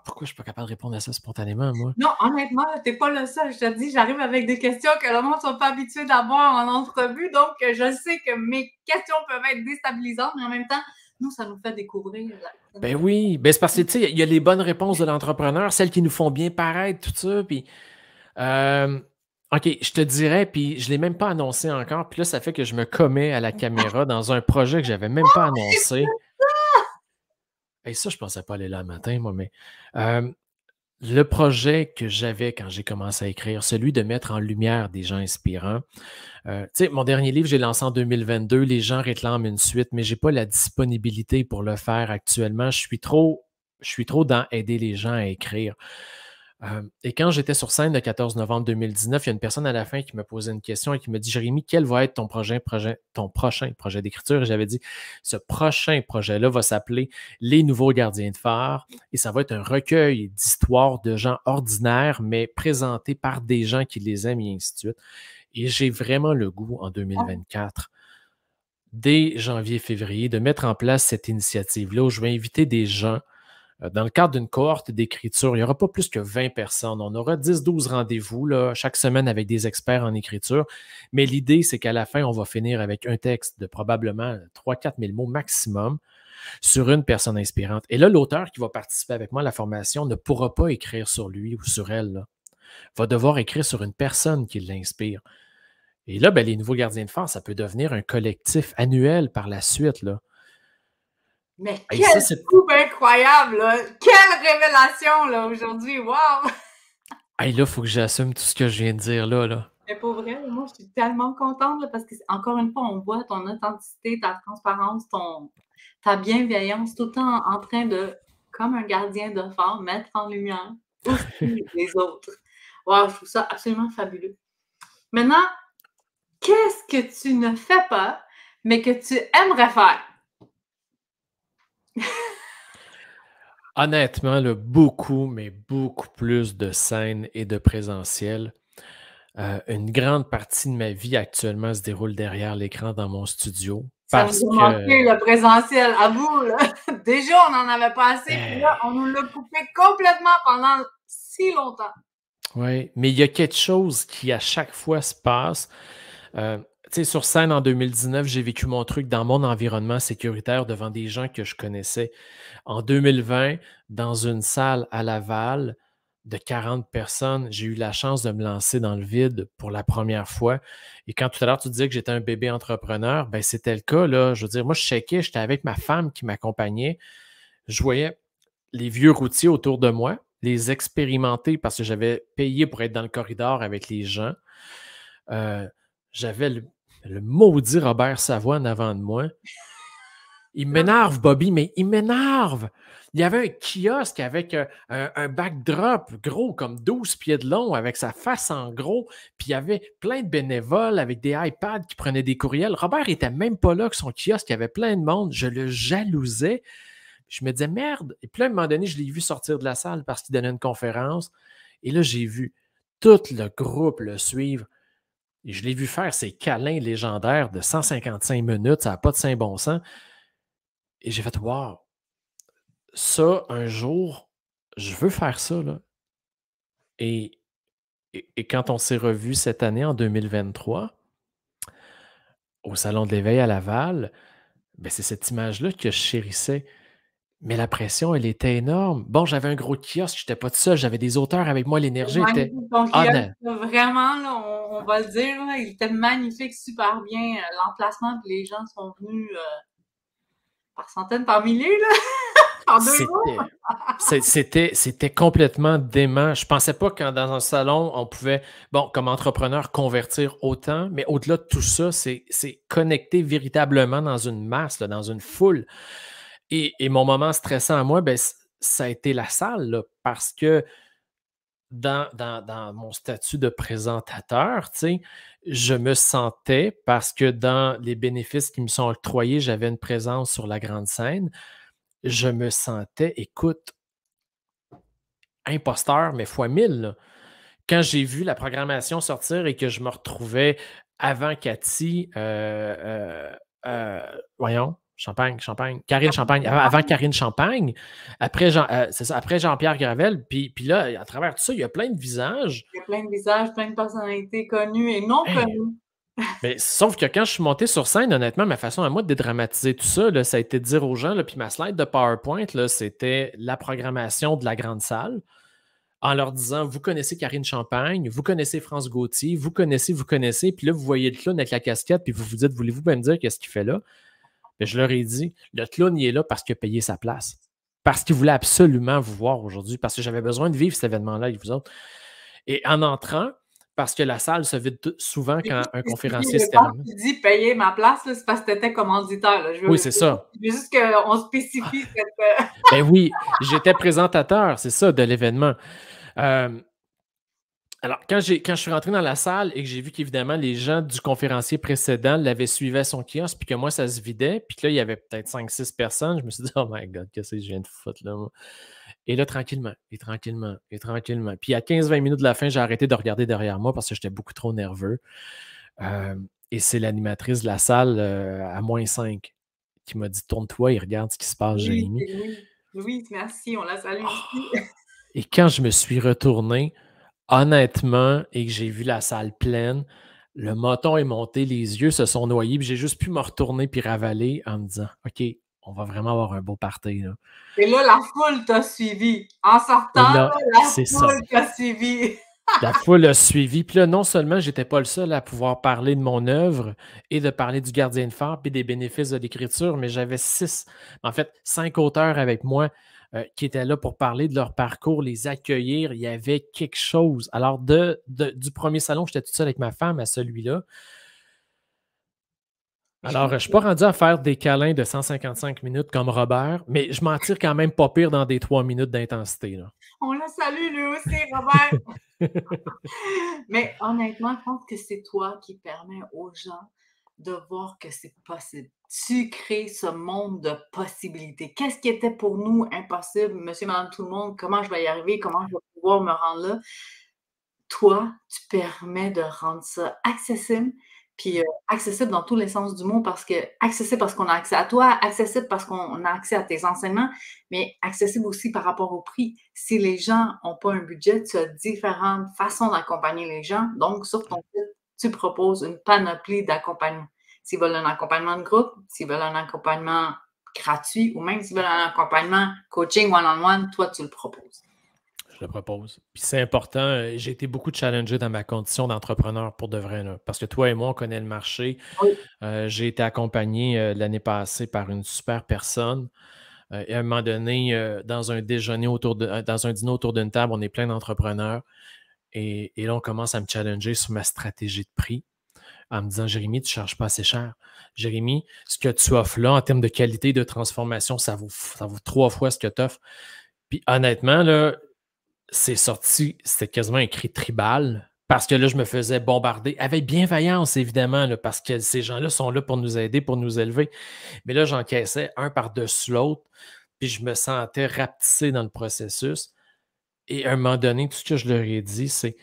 pourquoi je ne suis pas capable de répondre à ça spontanément, moi? Non, honnêtement, tu n'es pas le seul. Je te dis, j'arrive avec des questions que le monde ne sont pas habitués d'avoir en entrevue. Donc, je sais que mes questions peuvent être déstabilisantes, mais en même temps, nous, ça nous fait découvrir. Ben oui, ben c'est parce que tu sais, il y a les bonnes réponses de l'entrepreneur, celles qui nous font bien paraître, tout ça. Puis, OK, je te dirais, puis je ne l'ai même pas annoncé encore. Puis là, ça fait que je me commets à la caméra dans un projet que je n'avais même pas annoncé. Et ça, je ne pensais pas aller là le matin, moi, mais le projet que j'avais quand j'ai commencé à écrire, celui de mettre en lumière des gens inspirants. Tu sais, mon dernier livre, j'ai lancé en 2022. Les gens réclament une suite, mais je n'ai pas la disponibilité pour le faire actuellement. Je suis trop dans aider les gens à écrire. Et quand j'étais sur scène le 14 novembre 2019, il y a une personne à la fin qui me posait une question et qui me dit Jérémy, quel va être ton prochain projet d'écriture? Et j'avais dit ce prochain projet-là va s'appeler Les Nouveaux Gardiens de phare et ça va être un recueil d'histoires de gens ordinaires, mais présentés par des gens qui les aiment et ainsi de suite. Et j'ai vraiment le goût en 2024, dès janvier-février, de mettre en place cette initiative-là où je vais inviter des gens dans le cadre d'une cohorte d'écriture. Il n'y aura pas plus que 20 personnes. On aura 10-12 rendez-vous là, chaque semaine avec des experts en écriture. Mais l'idée, c'est qu'à la fin, on va finir avec un texte de probablement 3-4 000 mots maximum sur une personne inspirante. Et là, l'auteur qui va participer avec moi à la formation ne pourra pas écrire sur lui ou sur elle. Là. Va devoir écrire sur une personne qui l'inspire. Et là, ben, les Nouveaux Gardiens de phare, ça peut devenir un collectif annuel par la suite. Là. Mais quel coup incroyable! Là. Quelle révélation là, aujourd'hui! Wow! Hey, là, il faut que j'assume tout ce que je viens de dire là. Mais pour vrai, moi, je suis tellement contente là, parce que, encore une fois, on voit ton authenticité, ta transparence, ta bienveillance, tout le temps en train de, comme un gardien de phare, mettre en lumière aussi les autres. Wow, je trouve ça absolument fabuleux. Maintenant, Qu'est-ce que tu ne fais pas, mais que tu aimerais faire? Honnêtement, là, beaucoup, mais beaucoup plus de scènes et de présentiel. Une grande partie de ma vie actuellement se déroule derrière l'écran dans mon studio Ça parce nous a que manqué le présentiel, à vous, là. Déjà, on n'en avait pas assez, puis là, on nous l'a coupé complètement pendant si longtemps. oui, mais il y a quelque chose qui à chaque fois se passe. Tu sais, sur scène en 2019, j'ai vécu mon truc dans mon environnement sécuritaire devant des gens que je connaissais. En 2020, dans une salle à Laval de 40 personnes, j'ai eu la chance de me lancer dans le vide pour la première fois. Et quand tout à l'heure tu disais que j'étais un bébé entrepreneur, ben c'était le cas, là. Je veux dire, moi, je checkais, j'étais avec ma femme qui m'accompagnait. Je voyais les vieux routiers autour de moi, les expérimenter parce que j'avais payé pour être dans le corridor avec les gens. J'avais le maudit Robert Savoie en avant de moi. Il m'énerve, Bobby, mais il m'énerve. Il y avait un kiosque avec un backdrop gros comme 12 pieds de long avec sa face en gros. Puis il y avait plein de bénévoles avec des iPads qui prenaient des courriels. Robert n'était même pas là que son kiosque. Il y avait plein de monde. Je le jalousais. Je me disais merde. Et puis là, à un moment donné, je l'ai vu sortir de la salle parce qu'il donnait une conférence. Et là, j'ai vu tout le groupe le suivre. Et je l'ai vu faire ces câlins légendaires de 155 minutes. Ça n'a pas de saint bon sens. Et j'ai fait wow, ça, un jour, je veux faire ça, là. Et, et quand on s'est revus cette année, en 2023, au Salon de l'éveil à Laval, ben c'est cette image-là que je chérissais. Mais la pression, elle était énorme. Bon, j'avais un gros kiosque, je n'étais pas tout seul, j'avais des auteurs avec moi, l'énergie était Magnifique ton kiosque, honnête. vraiment, là, on va le dire, là, il était magnifique, super bien. L'emplacement, puis les gens sont venus par centaines, par milliers, là, en 2 jours. C'était complètement dément. Je pensais pas que dans un salon, on pouvait, bon, comme entrepreneur, convertir autant, mais au-delà de tout ça, c'est connecter véritablement dans une masse, là, dans une foule. Et mon moment stressant à moi, ben, ça a été la salle, là, parce que dans mon statut de présentateur, tu sais, je me sentais, parce que dans les bénéfices qui me sont octroyés, j'avais une présence sur la grande scène, je me sentais, écoute, imposteur, mais fois 1000, là. Quand j'ai vu la programmation sortir et que je me retrouvais avant Cathy, voyons, Karine Champagne, avant Karine Champagne, après c'est ça, après Jean-Pierre Gravel, puis là, à travers tout ça, il y a plein de visages. Il y a plein de visages, plein de personnalités connues et non Hey, connues. mais sauf que quand je suis monté sur scène, honnêtement, ma façon à moi de dédramatiser tout ça, là, ça a été de dire aux gens, là, puis ma slide de PowerPoint, là, c'était la programmation de la grande salle, en leur disant, vous connaissez Karine Champagne, vous connaissez France Gauthier, vous connaissez, puis là, vous voyez le clown avec la casquette, puis vous vous dites, voulez-vous bien me dire qu'est-ce qu'il fait là? Puis je leur ai dit, le clown, il est là parce qu'il a payé sa place. Parce qu'il voulait absolument vous voir aujourd'hui, parce que j'avais besoin de vivre cet événement-là avec vous autres. Et en entrant, parce que la salle se vide souvent quand un conférencier se termine. Quand tu dis payer ma place, là, c'est parce que tu étais commanditaire. Là. Oui, c'est ça. Je veux juste qu'on spécifie cette. Ben oui, j'étais présentateur, c'est ça, de l'événement. Alors, quand je suis rentré dans la salle et que j'ai vu qu'évidemment, les gens du conférencier précédent l'avaient suivi à son kiosque, puis que moi, ça se vidait, puis que là, il y avait peut-être 5-6 personnes, je me suis dit, oh my God, qu'est-ce que je viens de foutre là, moi? Et là, tranquillement, et tranquillement, et tranquillement. Puis à 15-20 minutes de la fin, j'ai arrêté de regarder derrière moi parce que j'étais beaucoup trop nerveux. Et c'est l'animatrice de la salle à -5 qui m'a dit, tourne-toi et regarde ce qui se passe, Oui, Jérémy. c'est Louise. Louise, merci, on la salue aussi. Et quand je me suis retourné, honnêtement, et que j'ai vu la salle pleine, le moton est monté, les yeux se sont noyés, puis j'ai juste pu me retourner puis ravaler en me disant, OK, on va vraiment avoir un beau party, là. Et là, la foule t'a suivi. En Et sortant, là, la c'est ça. foule t'a suivi. La foule a suivi. Puis là, non seulement j'étais pas le seul à pouvoir parler de mon œuvre et de parler du Gardien de phare puis des bénéfices de l'écriture, mais j'avais 5 auteurs avec moi qui étaient là pour parler de leur parcours, les accueillir. Il y avait quelque chose. Alors, du premier salon, j'étais tout seul avec ma femme à celui-là. Alors, je ne suis pas rendu à faire des câlins de 155 minutes comme Robert, mais je m'en tire quand même pas pire dans des 3 minutes d'intensité, là. On la salue, lui aussi, Robert. Mais honnêtement, je pense que c'est toi qui permets aux gens de voir que c'est possible. Tu crées ce monde de possibilités. Qu'est-ce qui était pour nous impossible, monsieur, madame, tout le monde? Comment je vais y arriver? Comment je vais pouvoir me rendre là? Toi, tu permets de rendre ça accessible, puis, accessible dans tous les sens du mot parce que accessible parce qu'on a accès à toi, accessible parce qu'on a accès à tes enseignements, mais accessible aussi par rapport au prix. Si les gens n'ont pas un budget, tu as différentes façons d'accompagner les gens. Donc sur ton site, tu proposes une panoplie d'accompagnement. S'ils veulent un accompagnement de groupe, s'ils veulent un accompagnement gratuit ou même s'ils veulent un accompagnement coaching one-on-one, toi, tu le proposes. Je le propose. Puis c'est important. J'ai été beaucoup challengé dans ma condition d'entrepreneur pour de vrai, là, parce que toi et moi, on connaît le marché. Oui. J'ai été accompagné l'année passée par une super personne. Et à un moment donné, dans un déjeuner dans un dîner autour d'une table, on est plein d'entrepreneurs. Et là, on commence à me challenger sur ma stratégie de prix en me disant, Jérémy, tu ne charges pas assez cher. Jérémy, ce que tu offres là en termes de qualité de transformation, ça vaut 3 fois ce que tu offres. Puis honnêtement, là, c'est sorti, c'était quasiment un cri tribal parce que là, je me faisais bombarder avec bienveillance, évidemment, là, parce que ces gens-là sont là pour nous aider, pour nous élever. Mais là, j'encaissais un par-dessus l'autre, puis je me sentais rapetissé dans le processus. Et à un moment donné, tout ce que je leur ai dit, c'est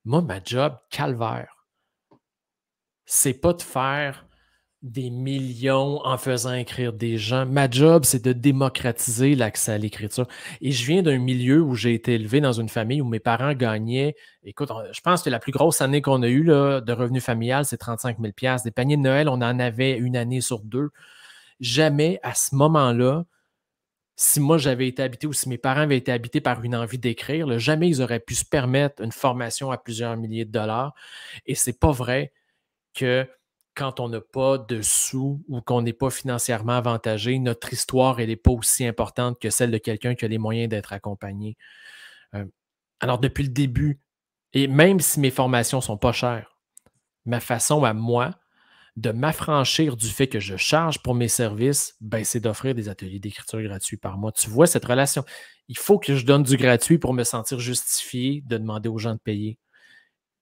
moi, ma job, calvaire, c'est pas de faire des millions en faisant écrire des gens. Ma job, c'est de démocratiser l'accès à l'écriture. Et je viens d'un milieu où j'ai été élevé dans une famille où mes parents gagnaient. Écoute, je pense que la plus grosse année qu'on a eue là, de revenu familial, c'est 35 000 $. Des paniers de Noël, on en avait une année sur deux. Jamais à ce moment-là, si moi j'avais été habité ou si mes parents avaient été habités par une envie d'écrire, là, jamais ils auraient pu se permettre une formation à plusieurs milliers de dollars. Et c'est pas vrai que quand on n'a pas de sous ou qu'on n'est pas financièrement avantagé, notre histoire, elle n'est pas aussi importante que celle de quelqu'un qui a les moyens d'être accompagné. Alors, depuis le début, et même si mes formations ne sont pas chères, ma façon à moi de m'affranchir du fait que je charge pour mes services, ben, c'est d'offrir des ateliers d'écriture gratuits par mois. Tu vois cette relation? Il faut que je donne du gratuit pour me sentir justifié de demander aux gens de payer.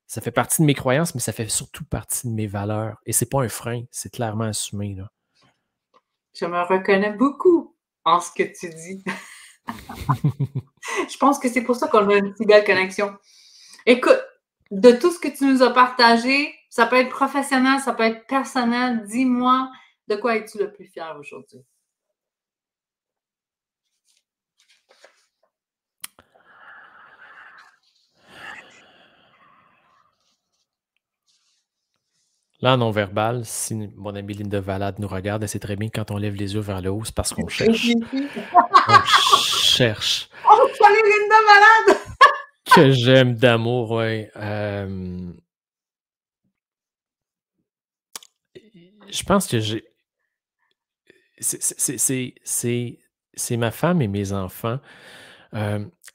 Ça fait partie de mes croyances, mais ça fait surtout partie de mes valeurs. Et c'est pas un frein, c'est clairement assumé, là. Je me reconnais beaucoup en ce que tu dis. Je pense que c'est pour ça qu'on a une si belle connexion. Écoute, de tout ce que tu nous as partagé, ça peut être professionnel, ça peut être personnel. Dis-moi, de quoi es-tu le plus fier aujourd'hui? Là, en non-verbal, si mon amie Linda Valade nous regarde, elle sait très bien que quand on lève les yeux vers le haut, c'est parce qu'on cherche. On cherche. Oh, salut Linda Malade! Que j'aime d'amour, oui. Je pense que j'ai. C'est ma femme et mes enfants.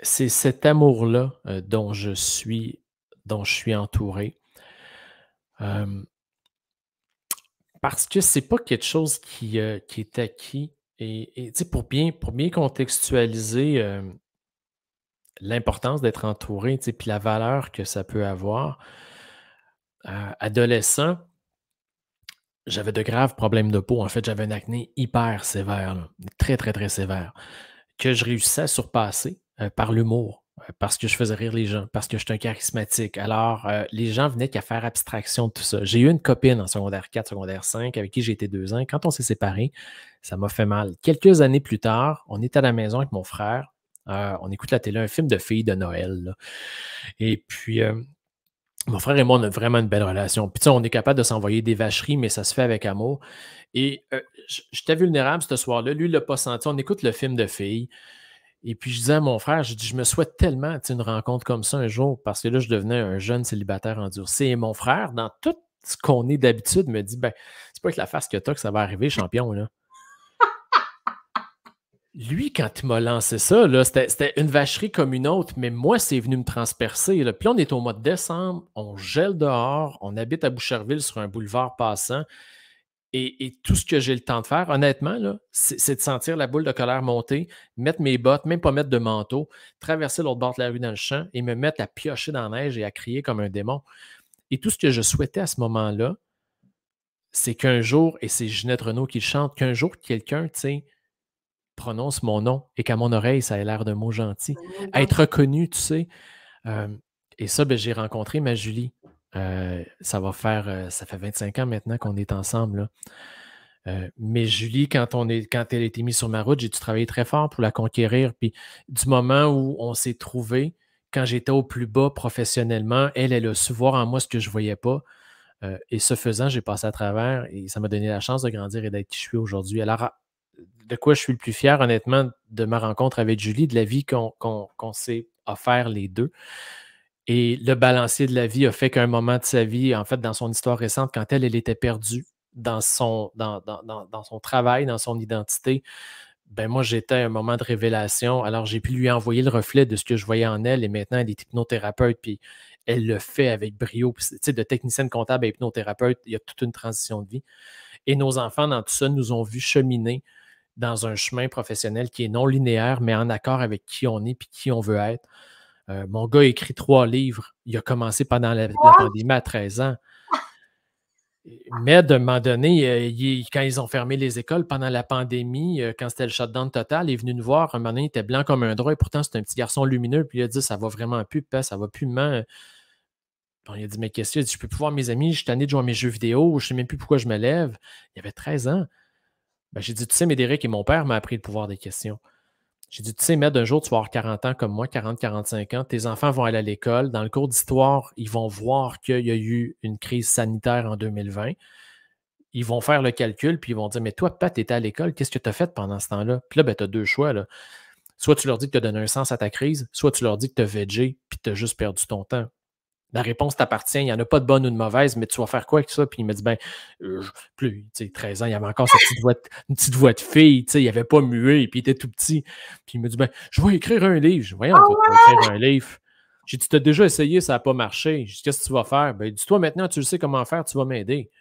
C'est cet amour-là dont je suis entouré. Parce que c'est pas quelque chose qui est acquis. Et tu sais, pour bien contextualiser l'importance d'être entouré, tu sais, puis la valeur que ça peut avoir, adolescent, j'avais de graves problèmes de peau. En fait, j'avais un acné hyper sévère, là, très, très, très sévère, que je réussissais à surpasser par l'humour, parce que je faisais rire les gens, parce que j'étais un charismatique. Alors, les gens venaient qu'à faire abstraction de tout ça. J'ai eu une copine en secondaire 4, secondaire 5, avec qui j'ai été 2 ans. Quand on s'est séparés, ça m'a fait mal. Quelques années plus tard, on est à la maison avec mon frère. On écoute la télé, un film de filles de Noël, là. Et puis, mon frère et moi, on a vraiment une belle relation. Puis, tu sais, on est capable de s'envoyer des vacheries, mais ça se fait avec amour. Et j'étais vulnérable ce soir-là. Lui, il ne l'a pas senti. On écoute le film de filles. Et puis, je disais à mon frère, je me souhaite tellement une rencontre comme ça un jour, parce que là, je devenais un jeune célibataire endurci. Et mon frère, dans tout ce qu'on est d'habitude, me dit, ben, c'est pas avec la face que t'as que ça va arriver, champion, là. Lui, quand il m'a lancé ça, là, c'était une vacherie comme une autre, mais moi, c'est venu me transpercer, là. Puis là, on est au mois de décembre, on gèle dehors, on habite à Boucherville sur un boulevard passant. Et tout ce que j'ai le temps de faire, honnêtement, là, c'est de sentir la boule de colère monter, mettre mes bottes, même pas mettre de manteau, traverser l'autre bord de la rue dans le champ et me mettre à piocher dans la neige et à crier comme un démon. Et tout ce que je souhaitais à ce moment-là, c'est qu'un jour, et c'est Ginette Renault qui le chante, qu'un jour, quelqu'un, tu sais, prononce mon nom et qu'à mon oreille, ça ait l'air d'un mot gentil. Être reconnu, tu sais. Et ça, ben, j'ai rencontré ma Julie. Ça fait 25 ans maintenant qu'on est ensemble, là. Mais Julie, quand elle a été mise sur ma route, j'ai dû travailler très fort pour la conquérir. Puis du moment où on s'est trouvés, quand j'étais au plus bas professionnellement, elle a su voir en moi ce que je ne voyais pas. Et ce faisant, j'ai passé à travers et ça m'a donné la chance de grandir et d'être qui je suis aujourd'hui. Alors, de quoi je suis le plus fier, honnêtement, de ma rencontre avec Julie, de la vie qu'on s'est offert les deux. Et le balancier de la vie a fait qu'un moment de sa vie, en fait, dans son histoire récente, quand elle était perdue dans son travail, dans son identité, ben moi, j'étais à un moment de révélation. Alors, j'ai pu lui envoyer le reflet de ce que je voyais en elle. Et maintenant, elle est hypnothérapeute, puis elle le fait avec brio. Tu sais, de technicienne comptable à hypnothérapeute, il y a toute une transition de vie. Et nos enfants, dans tout ça, nous ont vu cheminer dans un chemin professionnel qui est non linéaire, mais en accord avec qui on est et qui on veut être. Mon gars a écrit 3 livres. Il a commencé pendant la pandémie à 13 ans. Mais d'un moment donné, quand ils ont fermé les écoles pendant la pandémie, quand c'était le shutdown total, il est venu nous voir. Un moment donné, il était blanc comme un drap et pourtant, c'est un petit garçon lumineux. Puis il a dit, ça va vraiment plus, papa, ça va plus, maman. Bon, il a dit, mais qu'est-ce que je peux plus voir mes amis, je suis tanné de jouer à mes jeux vidéo, je ne sais même plus pourquoi je me lève. Il avait 13 ans. Ben, j'ai dit, tu sais, Médéric et mon père m'a appris le pouvoir des questions. J'ai dit, tu sais, Med, un jour, tu vas avoir 40 ans comme moi, 40-45 ans. Tes enfants vont aller à l'école. Dans le cours d'histoire, ils vont voir qu'il y a eu une crise sanitaire en 2020. Ils vont faire le calcul, puis ils vont dire, mais toi, Pat, tu étais à l'école, qu'est-ce que tu as fait pendant ce temps-là? Puis là, ben, tu as 2 choix, là. Soit tu leur dis que tu as donné un sens à ta crise, soit tu leur dis que tu as végé, puis tu as juste perdu ton temps. La réponse t'appartient, il n'y en a pas de bonne ou de mauvaise, mais tu vas faire quoi avec ça? Puis il m'a dit, plus, tu sais, 13 ans, il avait encore une petite voix de fille, tu sais, il n'avait pas mué, puis il était tout petit. Puis il m'a dit, je vais écrire un livre. Je dis, voyons, tu vas écrire un livre. J'ai dit, tu as déjà essayé, ça n'a pas marché. J'ai dit, qu'est-ce que tu vas faire? Ben, dis-toi maintenant, tu le sais comment faire, tu vas m'aider.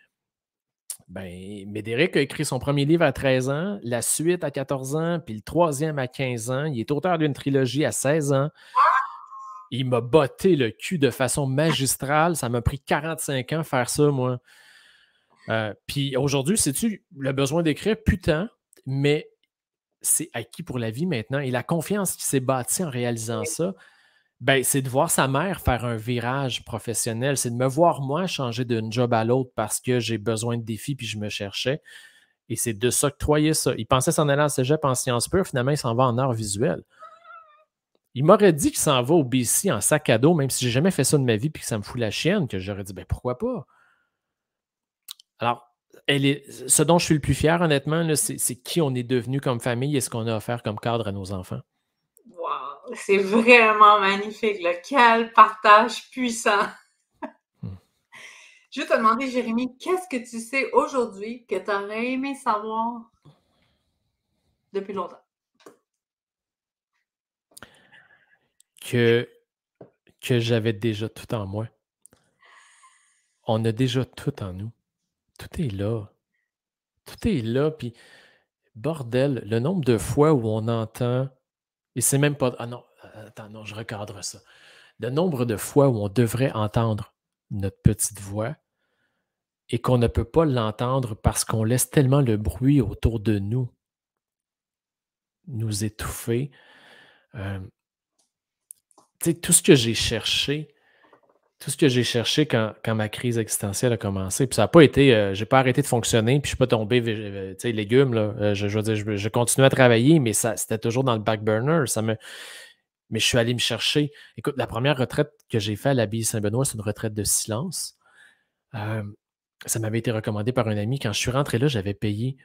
Ben, Médéric a écrit son premier livre à 13 ans, la suite à 14 ans, puis le troisième à 15 ans. Il est auteur d'une trilogie à 16 ans. Il m'a botté le cul de façon magistrale. Ça m'a pris 45 ans faire ça, moi. Puis aujourd'hui, sais-tu, le besoin d'écrire, putain, mais c'est acquis pour la vie maintenant. Et la confiance qui s'est bâtie en réalisant ça, ben, c'est de voir sa mère faire un virage professionnel. C'est de me voir, moi, changer d'une job à l'autre parce que j'ai besoin de défis puis je me cherchais. Et c'est de s'octroyer ça. Il pensait s'en aller en cégep en sciences pures. Finalement, il s'en va en art visuel. Il m'aurait dit qu'il s'en va au BC en sac à dos, même si j'ai jamais fait ça de ma vie et que ça me fout la chienne, que j'aurais dit, ben pourquoi pas? Alors, ce dont je suis le plus fier, honnêtement, là, c'est qui on est devenu comme famille et ce qu'on a offert comme cadre à nos enfants. Wow! C'est vraiment magnifique, là. Quel partage puissant! Je vais te demander, Jérémy, qu'est-ce que tu sais aujourd'hui que tu aurais aimé savoir depuis longtemps? Que j'avais déjà tout en moi. On a déjà tout en nous. Tout est là. Tout est là, puis bordel, le nombre de fois où on entend, et c'est même pas... Ah non, attends, non, je recadre ça. Le nombre de fois où on devrait entendre notre petite voix et qu'on ne peut pas l'entendre parce qu'on laisse tellement le bruit autour de nous étouffer. Tu sais, tout ce que j'ai cherché quand ma crise existentielle a commencé, puis ça n'a pas été, j'ai pas arrêté de fonctionner, puis je suis pas tombé, tu sais, légumes, là. Je veux dire, je continuais à travailler, mais c'était toujours dans le back burner. Mais je suis allé me chercher. Écoute, la première retraite que j'ai faite à l'abbaye Saint-Benoît, c'est une retraite de silence. Ça m'avait été recommandé par un ami. Quand je suis rentré là, j'avais payé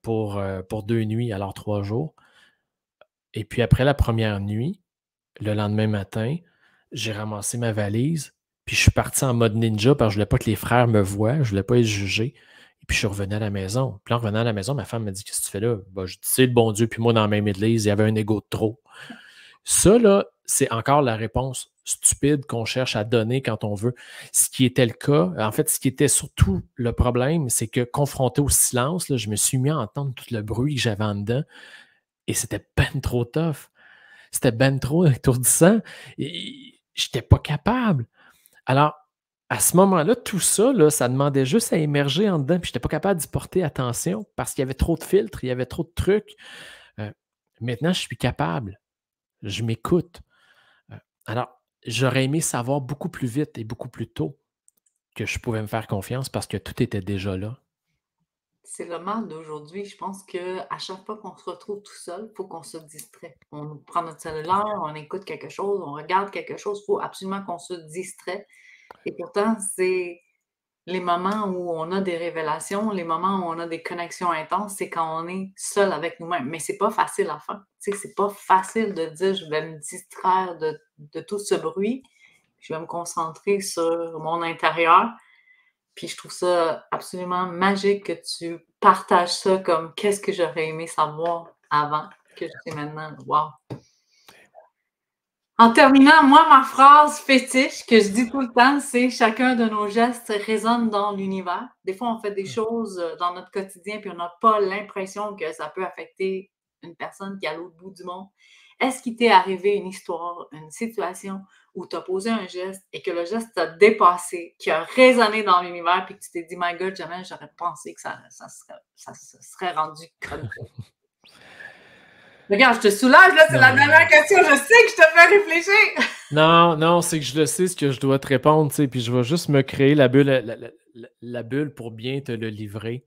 pour 2 nuits, alors 3 jours. Et puis après la première nuit, le lendemain matin, j'ai ramassé ma valise, puis je suis parti en mode ninja parce que je voulais pas que les frères me voient, je voulais pas être jugé. Et puis je suis revenu à la maison. Puis en revenant à la maison, ma femme m'a dit, qu'est-ce que tu fais là? Ben, je dis, c'est le bon Dieu, puis moi dans la même église, il y avait un égo de trop. Ça, là, c'est encore la réponse stupide qu'on cherche à donner quand on veut. Ce qui était le cas, en fait, ce qui était surtout le problème, c'est que confronté au silence, là, je me suis mis à entendre tout le bruit que j'avais en dedans et c'était ben trop tough. C'était ben trop étourdissant et j'étais pas capable. Alors, à ce moment-là, tout ça, là, ça demandait juste à émerger en dedans, puis j'étais pas capable d'y porter attention parce qu'il y avait trop de filtres, il y avait trop de trucs. Euh, Maintenant, je suis capable. Je m'écoute. Euh, alors, j'aurais aimé savoir beaucoup plus vite et beaucoup plus tôt que je pouvais me faire confiance parce que tout était déjà là. C'est le mal d'aujourd'hui. Je pense qu'à chaque fois qu'on se retrouve tout seul, il faut qu'on se distrait. On prend notre cellulaire, on écoute quelque chose, on regarde quelque chose, il faut absolument qu'on se distrait. Et pourtant, c'est les moments où on a des révélations, les moments où on a des connexions intenses, c'est quand on est seul avec nous-mêmes. Mais c'est pas facile à faire. Tu sais, c'est pas facile de dire je vais me distraire de tout ce bruit, je vais me concentrer sur mon intérieur. Puis je trouve ça absolument magique que tu partages ça comme qu'est-ce que j'aurais aimé savoir avant que je sais maintenant. Wow! En terminant, moi, ma phrase fétiche que je dis tout le temps, c'est chacun de nos gestes résonne dans l'univers. Des fois, on fait des choses dans notre quotidien puis on n'a pas l'impression que ça peut affecter une personne qui est à l'autre bout du monde. Est-ce qu'il t'est arrivé une histoire, une situation où tu as posé un geste et que le geste t'a dépassé, qui a résonné dans l'univers puis que tu t'es dit, My God, jamais j'aurais pensé que ça se serait rendu comme ça. Regarde, je te soulage, là, c'est la dernière question. Je sais que je te fais réfléchir. Non, non, c'est que je le sais ce que je dois te répondre, tu sais, puis je vais juste me créer la bulle, la bulle pour bien te le livrer.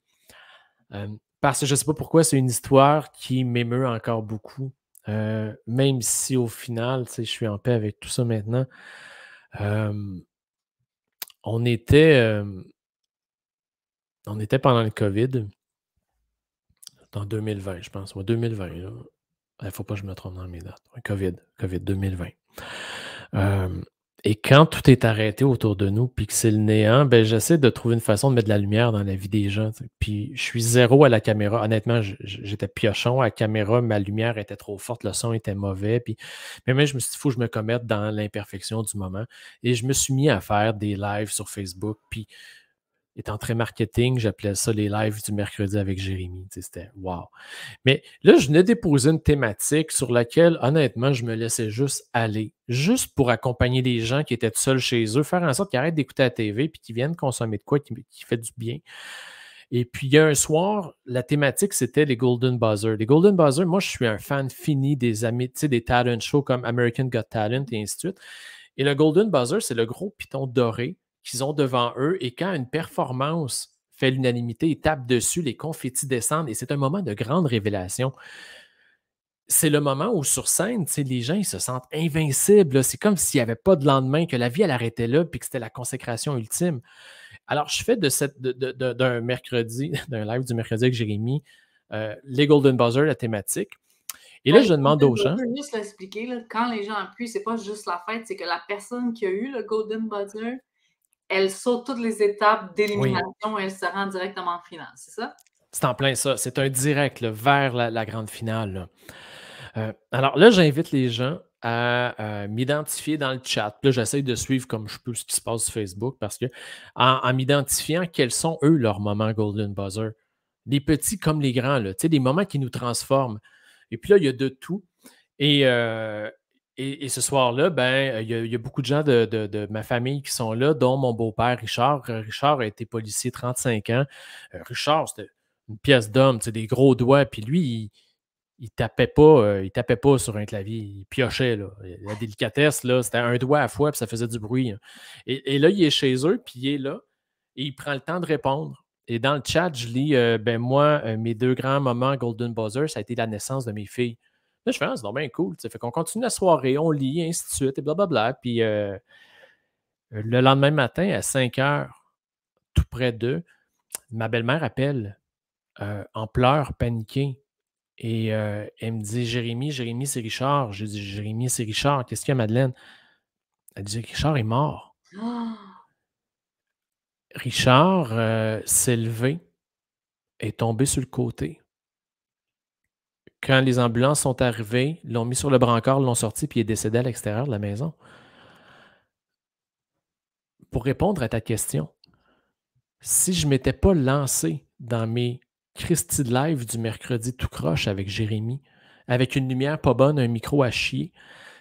Parce que je ne sais pas pourquoi, c'est une histoire qui m'émeut encore beaucoup. Même si au final, tu sais, je suis en paix avec tout ça maintenant. On était pendant le COVID, en 2020, je pense. Ouais, 2020, là. Il ne faut pas que je me trompe dans mes dates. Ouais, COVID 2020. Et quand tout est arrêté autour de nous, puis que c'est le néant, ben, j'essaie de trouver une façon de mettre de la lumière dans la vie des gens. Tu sais. Puis je suis zéro à la caméra. Honnêtement, j'étais piochon à la caméra, ma lumière était trop forte, le son était mauvais. Puis, mais même, je me suis dit, il faut que je me commette dans l'imperfection du moment. Et je me suis mis à faire des lives sur Facebook. Puis étant très marketing, j'appelais ça les lives du mercredi avec Jérémy. Tu sais, c'était wow. Mais là, je venais déposer une thématique sur laquelle, honnêtement, je me laissais juste aller, juste pour accompagner des gens qui étaient seuls chez eux, faire en sorte qu'ils arrêtent d'écouter la TV puis qu'ils viennent consommer de quoi qui fait du bien. Et puis, il y a un soir, la thématique, c'était les Golden Buzzer. Les Golden Buzzer, moi, je suis un fan fini des amis, tu sais, des talent shows comme American Got Talent et ainsi de suite. Et le Golden Buzzer, c'est le gros piton doré qu'ils ont devant eux. Et quand une performance fait l'unanimité, ils tapent dessus, les confettis descendent et c'est un moment de grande révélation. C'est le moment où sur scène, les gens ils se sentent invincibles. Là. C'est comme s'il n'y avait pas de lendemain, que la vie elle arrêtait là, puis que c'était la consécration ultime. Alors, je fais d'un mercredi, d'un live du mercredi avec Jérémy, les Golden Buzzer, la thématique. Et là, Ouais, je demande aux gens. je veux juste l'expliquer, là, quand les gens appuient, c'est pas juste la fête, c'est que la personne qui a eu le Golden Buzzer, elle saute toutes les étapes Oui, d'élimination et elle se rend directement en finale, c'est ça? c'est en plein ça. C'est un direct là, vers la grande finale. Là. Alors là, j'invite les gens à m'identifier dans le chat. Puis là, j'essaie de suivre comme je peux ce qui se passe sur Facebook parce que en m'identifiant quels sont, eux, leurs moments Golden Buzzer. Les petits comme les grands, là, des moments qui nous transforment. Et puis là, il y a de tout. Et, et ce soir-là, ben, il y a beaucoup de gens de ma famille qui sont là, dont mon beau-père Richard. Richard a été policier 35 ans. Richard, c'était une pièce d'homme, des gros doigts. Puis lui, il tapait pas sur un clavier, il piochait. Là. La délicatesse, là, c'était un doigt à la fois, puis ça faisait du bruit. Hein. Et là, il est chez eux, puis il est là, et il prend le temps de répondre. Et dans le chat, je lis, ben moi, mes deux grands moments Golden Buzzer, ça a été la naissance de mes filles. Là, je fais, ah, c'est donc bien cool. Fait qu'on continue la soirée, on lit, et ainsi de suite, et blablabla. Puis le lendemain matin, à 5 heures, tout près d'eux, ma belle-mère appelle en pleurs, paniquée. Et elle me dit, Jérémy, c'est Richard. J'ai dit, Jérémy, c'est Richard. Qu'est-ce qu'il y a, Madeleine? Elle dit, Richard est mort. Ah! Richard s'est levé, est tombé sur le côté. Quand les ambulances sont arrivées, l'ont mis sur le brancard, l'ont sorti, puis il est décédé à l'extérieur de la maison. Pour répondre à ta question, si je ne m'étais pas lancé dans mes Christy de live du mercredi tout croche avec Jérémy, avec une lumière pas bonne, un micro à chier,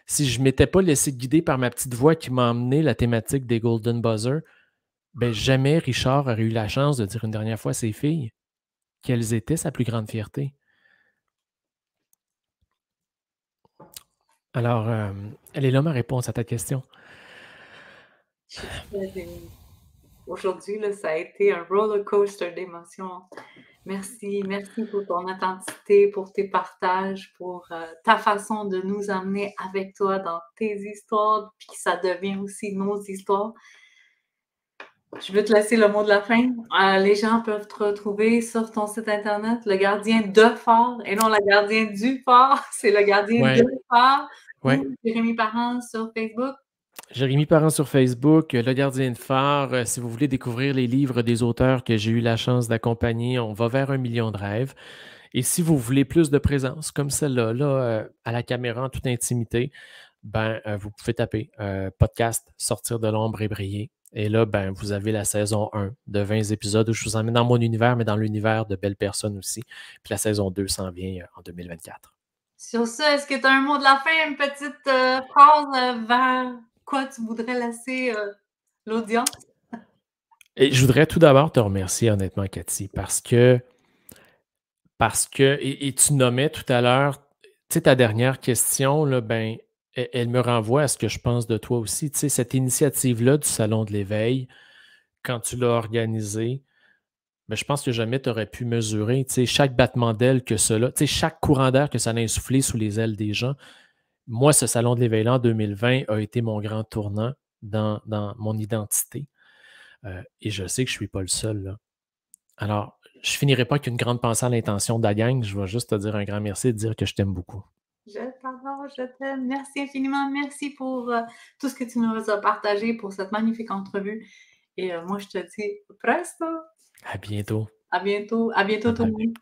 si je ne m'étais pas laissé guider par ma petite voix qui m'a emmené la thématique des Golden Buzzer, ben jamais Richard aurait eu la chance de dire une dernière fois à ses filles quelles étaient sa plus grande fierté. Alors, elle est là ma réponse à ta question. Je suis très émue. Aujourd'hui, là, ça a été un roller coaster d'émotions. Merci pour ton authenticité, pour tes partages, pour ta façon de nous amener avec toi dans tes histoires, puis que ça devient aussi nos histoires. Je veux te laisser le mot de la fin. Les gens peuvent te retrouver sur ton site internet, le gardien de phare, et non le gardien du phare, c'est le gardien de phare, ou Jérémy Parent sur Facebook. Jérémy Parent sur Facebook, Le Gardien de phare. Si vous voulez découvrir les livres des auteurs que j'ai eu la chance d'accompagner, on va vers 1 million de rêves. Et si vous voulez plus de présence, comme celle-là, là, à la caméra en toute intimité, vous pouvez taper podcast Sortir de l'ombre et briller. Et là, vous avez la saison 1 de 20 épisodes où je vous emmène dans mon univers, mais dans l'univers de belles personnes aussi. Puis la saison 2 s'en vient en 2024. Sur ce, est-ce que tu as un mot de la fin, une petite phrase vers quoi tu voudrais laisser l'audience? Et je voudrais tout d'abord te remercier honnêtement, Cathy, parce que et tu nommais tout à l'heure, tu sais, ta dernière question, là, elle me renvoie à ce que je pense de toi aussi. Tu sais, cette initiative-là du Salon de l'éveil, quand tu l'as organisée, je pense que jamais tu aurais pu mesurer, tu sais, chaque battement d'aile que cela, tu sais, chaque courant d'air que ça a insufflé sous les ailes des gens. Moi, ce Salon de l'éveil-là en 2020 a été mon grand tournant dans mon identité. Et je sais que je ne suis pas le seul, là. Alors, je finirai pas avec une grande pensée à l'intention de la gang. Je vais juste te dire un grand merci et te dire que je t'aime beaucoup. Je t'adore, je t'aime. Merci infiniment. Merci pour tout ce que tu nous as partagé, pour cette magnifique entrevue. Et moi, je te dis presto. À bientôt. À bientôt. À bientôt tout le monde.